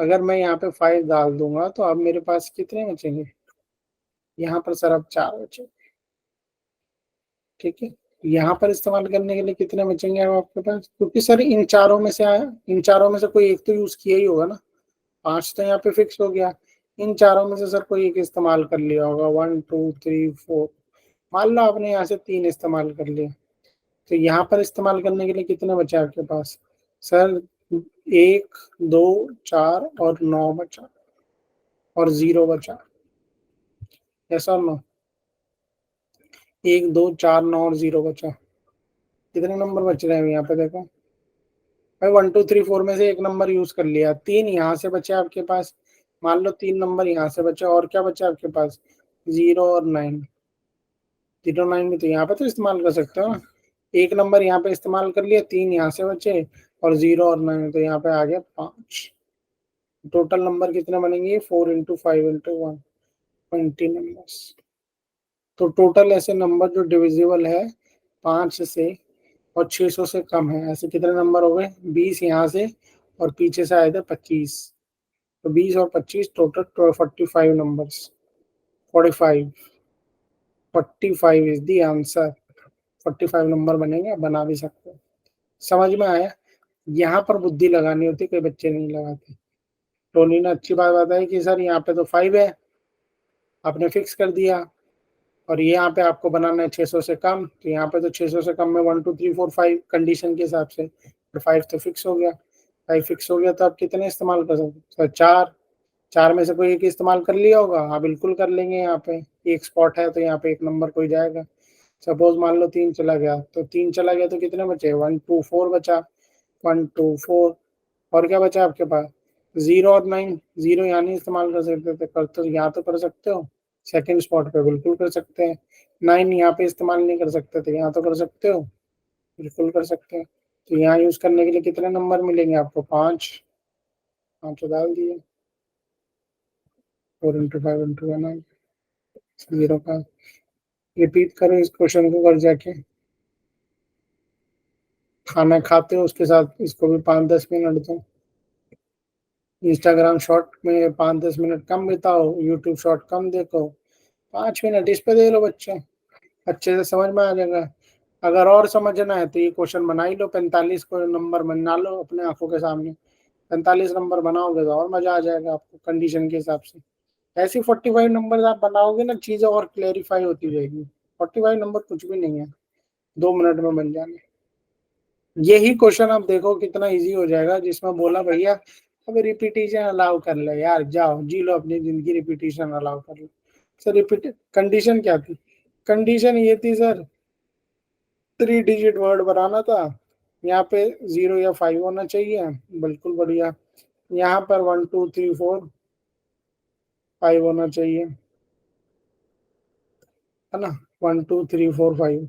अगर मैं यहाँ पे 5 डाल दूंगा तो अब मेरे पास कितने बचेंगे? यहाँ पर सर अब 4 बचे। ठीक है, यहाँ पर इस्तेमाल करने के लिए कितने बचेंगे अब आपके पास? क्योंकि सर इन चारों में से आया, इन चारों में से कोई एक तो यूज किया ही होगा ना। 5 तो यहाँ पे फिक्स हो गया, इन चारों में से सर कोई एक इस्तेमाल कर लिया होगा। 1 2 3 4, मान लो आपने यहाँ से 3 इस्तेमाल कर लिया, तो यहाँ पर इस्तेमाल करने के लिए कितने बचे आपके पास? सर 1 2 4 और 9 बचा, और 0 बचा। ऐसा नो, 1 2 4 9 और 0 बचा। कितने नंबर बच रहे हैं यहाँ पे देखो भाई? 1 2 3 4 में से एक नंबर यूज कर लिया, 3 यहाँ से बचे आपके पास। मान लो 3 नंबर यहाँ से बचे, और क्या बचा आपके पास? 0 और 9। 0 9 भी तो यहाँ पे तो इस्तेमाल कर सकते हो ना। एक नंबर यहाँ पे इस्तेमाल कर लिया, 3 यहाँ से बचे, और 0 और 9, तो यहाँ पे आ गया 5। टोटल नंबर कितने बनेंगे? 4 इंटू 5 इंटू 1, 20 नंबर्स। तो टोटल ऐसे नंबर जो डिविजिबल है 5 से और 600 से कम है, ऐसे कितने नंबर हो गए? 20 यहाँ से, और पीछे से आए थे 25। तो 20 और 25 total 45 numbers. 45, 45 is the answer. 45 number बनेंगे, बना भी सकते हो। समझ में आया? यहाँ पर बुद्धि लगानी होती, कोई बच्चे नहीं लगाते। टोनी ने अच्छी बात बताई कि सर यहाँ पे तो 5 है, आपने फिक्स कर दिया, और ये यहाँ पे आपको बनाना है 600 से कम, तो यहाँ पे तो 600 से कम में 1 2 3 4 5 कंडीशन के हिसाब से, तो 5 तो फिक्स हो गया। 5 फिक्स हो गया, तो आप कितने इस्तेमाल कर सकते हो? 4। 4 में से कोई एक इस्तेमाल कर लिया होगा, हाँ बिल्कुल कर लेंगे। यहाँ पे एक स्पॉट है, तो यहाँ पे एक नंबर कोई जाएगा। सपोज मान लो 3 चला गया, तो 3 चला गया तो कितने बचे? 1 2 4 बचा, 1 2 4। और क्या बचा आपके पास? 0 और 9। 0 यहाँ नहीं इस्तेमाल कर सकते थे, कर तो यहाँ तो कर सकते हो, सेकंड स्पॉट पे बिल्कुल कर सकते हैं। 9 यहाँ पे इस्तेमाल नहीं कर सकते थे, यहाँ तो कर सकते हो, बिल्कुल कर सकते हैं। तो यहाँ यूज करने के लिए कितने नंबर मिलेंगे आपको? 5। 5 डाल दिए, 4 इंटू 5 इंटू 1, 0 का रिपीट करो इस क्वेश्चन को कर जाके। खाना खाते हो उसके साथ इसको भी 5-10 मिनट दो। इंस्टाग्राम शॉर्ट में 5-10 मिनट कम बिताओ, यूट्यूब शॉर्ट कम देखो, 5 मिनट इस पे दे लो बच्चे, अच्छे से समझ में आ जाएगा। अगर और समझना है तो ये क्वेश्चन बना ही लो, 45 को नंबर बना लो अपने आंखों के सामने, 45 नंबर बनाओगे तो और मजा आ जाएगा आपको कंडीशन के हिसाब से। ऐसी 45 नंबर आप बनाओगे ना, चीजें और क्लेरिफाई होती जाएगी। 45 नंबर कुछ भी नहीं है, 2 मिनट में बन जाने। यही क्वेश्चन आप देखो कितना इजी हो जाएगा, जिसमें बोला भैया अब रिपीटिशन अलाउ कर ले यार, जाओ जी लो अपनी जिंदगी, रिपीटिशन अलाउ कर लो। सर रिपीट कंडीशन क्या थी? कंडीशन ये थी सर, 3 डिजिट वर्ड बनाना था, यहाँ पे 0 या 5 होना चाहिए, बिल्कुल बढ़िया। यहाँ पर 1 2 3 4 5 होना चाहिए, है ना, 1 2 3 4 5,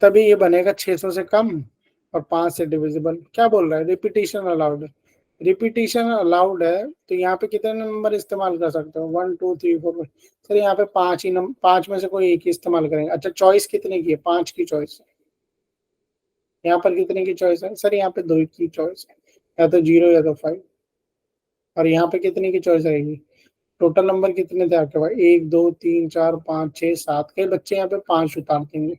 तभी ये बनेगा 600 से कम और 5 से डिविजिबल। क्या बोल रहा है? रिपीटिशन अलाउड है। रिपीटिशन अलाउड है तो यहाँ पे कितने नंबर इस्तेमाल कर सकते हो? 1 2 3 4 5। सर यहाँ पे 5 ही नंबर, 5 में से कोई एक ही इस्तेमाल करेंगे। अच्छा चॉइस कितने की है? 5 की चॉइस है। यहाँ पर कितने की चॉइस है? सर यहाँ पे 2 की चॉइस है, या तो 0 या तो 5। और यहाँ पे कितने की चॉइस रहेगी? टोटल नंबर कितने थे आपके पास? 1 2 3 4 5 6 7। कई बच्चे यहाँ पे 5 उतार देंगे।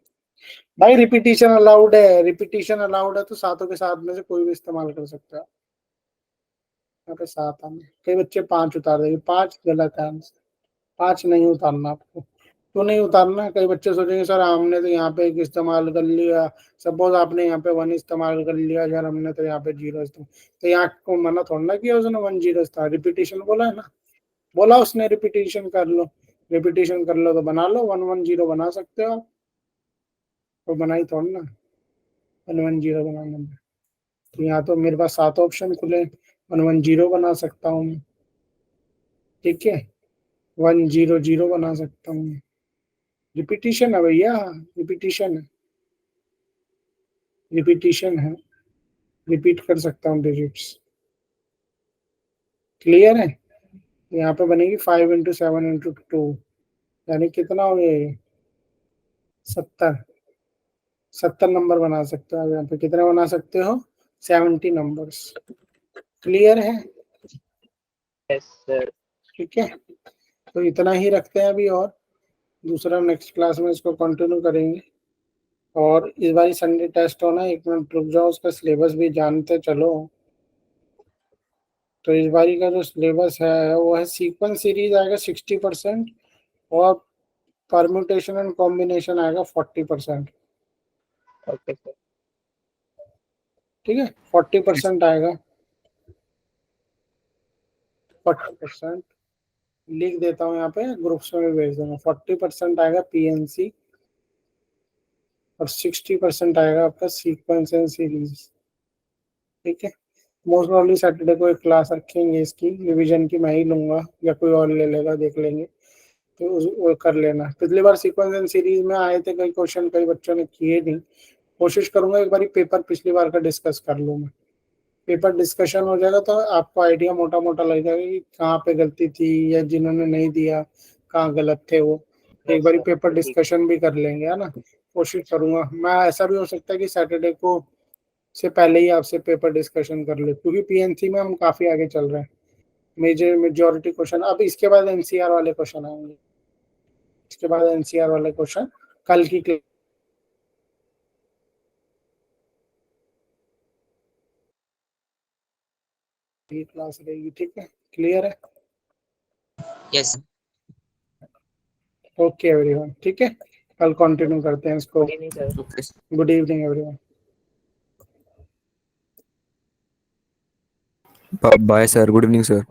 भाई रिपीटिशन अलाउड है, रिपीटिशन अलाउड है तो सातों के साथ में से कोई भी इस्तेमाल कर सकता है। यहाँ पे 7 आने, कई बच्चे 5 उतार देंगे, 5 गलत है आंसर, 5 नहीं उतारना आपको। तो नहीं उतारना, कई बच्चे सोचेंगे सर हमने तो यहाँ पे एक इस्तेमाल कर लिया, सपोज आपने यहाँ पे 1 इस्तेमाल कर लिया, सर हमने तो यहाँ पे 0 इस्तेमाल, तो यहाँ को मना थोड़ा ना किया उसने 1 0 इस्तेमाल, रिपीटिशन बोला है ना, बोला उसने रिपीटिशन कर लो, रिपीटिशन कर लो तो बना लो, 1 1 0 बना सकते हो आप, तो बनाई थोड़ा ना 1 1 0 बनाना। तो यहाँ तो मेरे पास 7 ऑप्शन खुले, 1 1 0 बना सकता हूँ मैं, ठीक है, 1 0 0 बना सकता हूँ। रिपीटिशन है भैया, रिपीटिशन है, रिपीटिशन है, रिपीट कर सकता हूँ डिजिट्स। क्लियर है? यहाँ पे बनेगी 5 × 7 × 2, यानी कितना हो गया ये? 70 नंबर बना सकते हो। यहाँ पे कितने बना सकते हो? 70 नंबर्स। क्लियर है? Yes sir. ठीक है, तो इतना ही रखते हैं अभी, और दूसरा नेक्स्ट क्लास में इसको कंटिन्यू करेंगे। और इस बार संडे टेस्ट होना है, 1 मिनट रुक जाओ, उसका सिलेबस भी जानते चलो। तो इस बारी का जो सिलेबस है वो है सीक्वेंस सीरीज आएगा 60% और परम्यूटेशन एंड कॉम्बिनेशन आएगा 40%। Okay sir. ठीक है, 40% आएगा, 40% लिख देता हूँ यहाँ पे, ग्रुप्स में भी भेज दूंगा। 40% आएगा पीएनसी और 60% आएगा आपका सीक्वेंस एंड सीरीज। ठीक है, मोस्ट प्रॉब्ली सैटरडे को एक क्लास रखेंगे इसकी, रिवीजन की मैं ही लूंगा या कोई और ले लेगा, देख लेंगे, तो वो कर लेना। पिछली बार सीक्वेंस एंड सीरीज में आए थे कई क्वेश्चन, कई बच्चों ने किए नहीं। कोशिश करूंगा एक बार पेपर पिछली बार का डिस्कस कर लूँ मैं, पेपर डिस्कशन हो जाएगा तो आपको आइडिया मोटा मोटा लग जाएगा कि कहाँ पे गलती थी या जिन्होंने नहीं दिया कहाँ गलत थे वो। एक बार पेपर डिस्कशन भी कर लेंगे, है ना। कोशिश करूंगा मैं, ऐसा भी हो सकता है कि सैटरडे को से पहले ही आपसे पेपर डिस्कशन कर ले, क्योंकि पीएनसी में हम काफी आगे चल रहे हैं। मेजॉरिटी क्वेश्चन, अब इसके बाद एनसीआर वाले क्वेश्चन आएंगे, इसके बाद एनसीआर वाले क्वेश्चन कल की क्लास रहेगी। ठीक है, क्लियर है? यस ओके एवरीवन, ठीक है, कल कंटिन्यू करते हैं इसको। नहीं sir. Okay good evening everyone. Bye sir, good evening sir.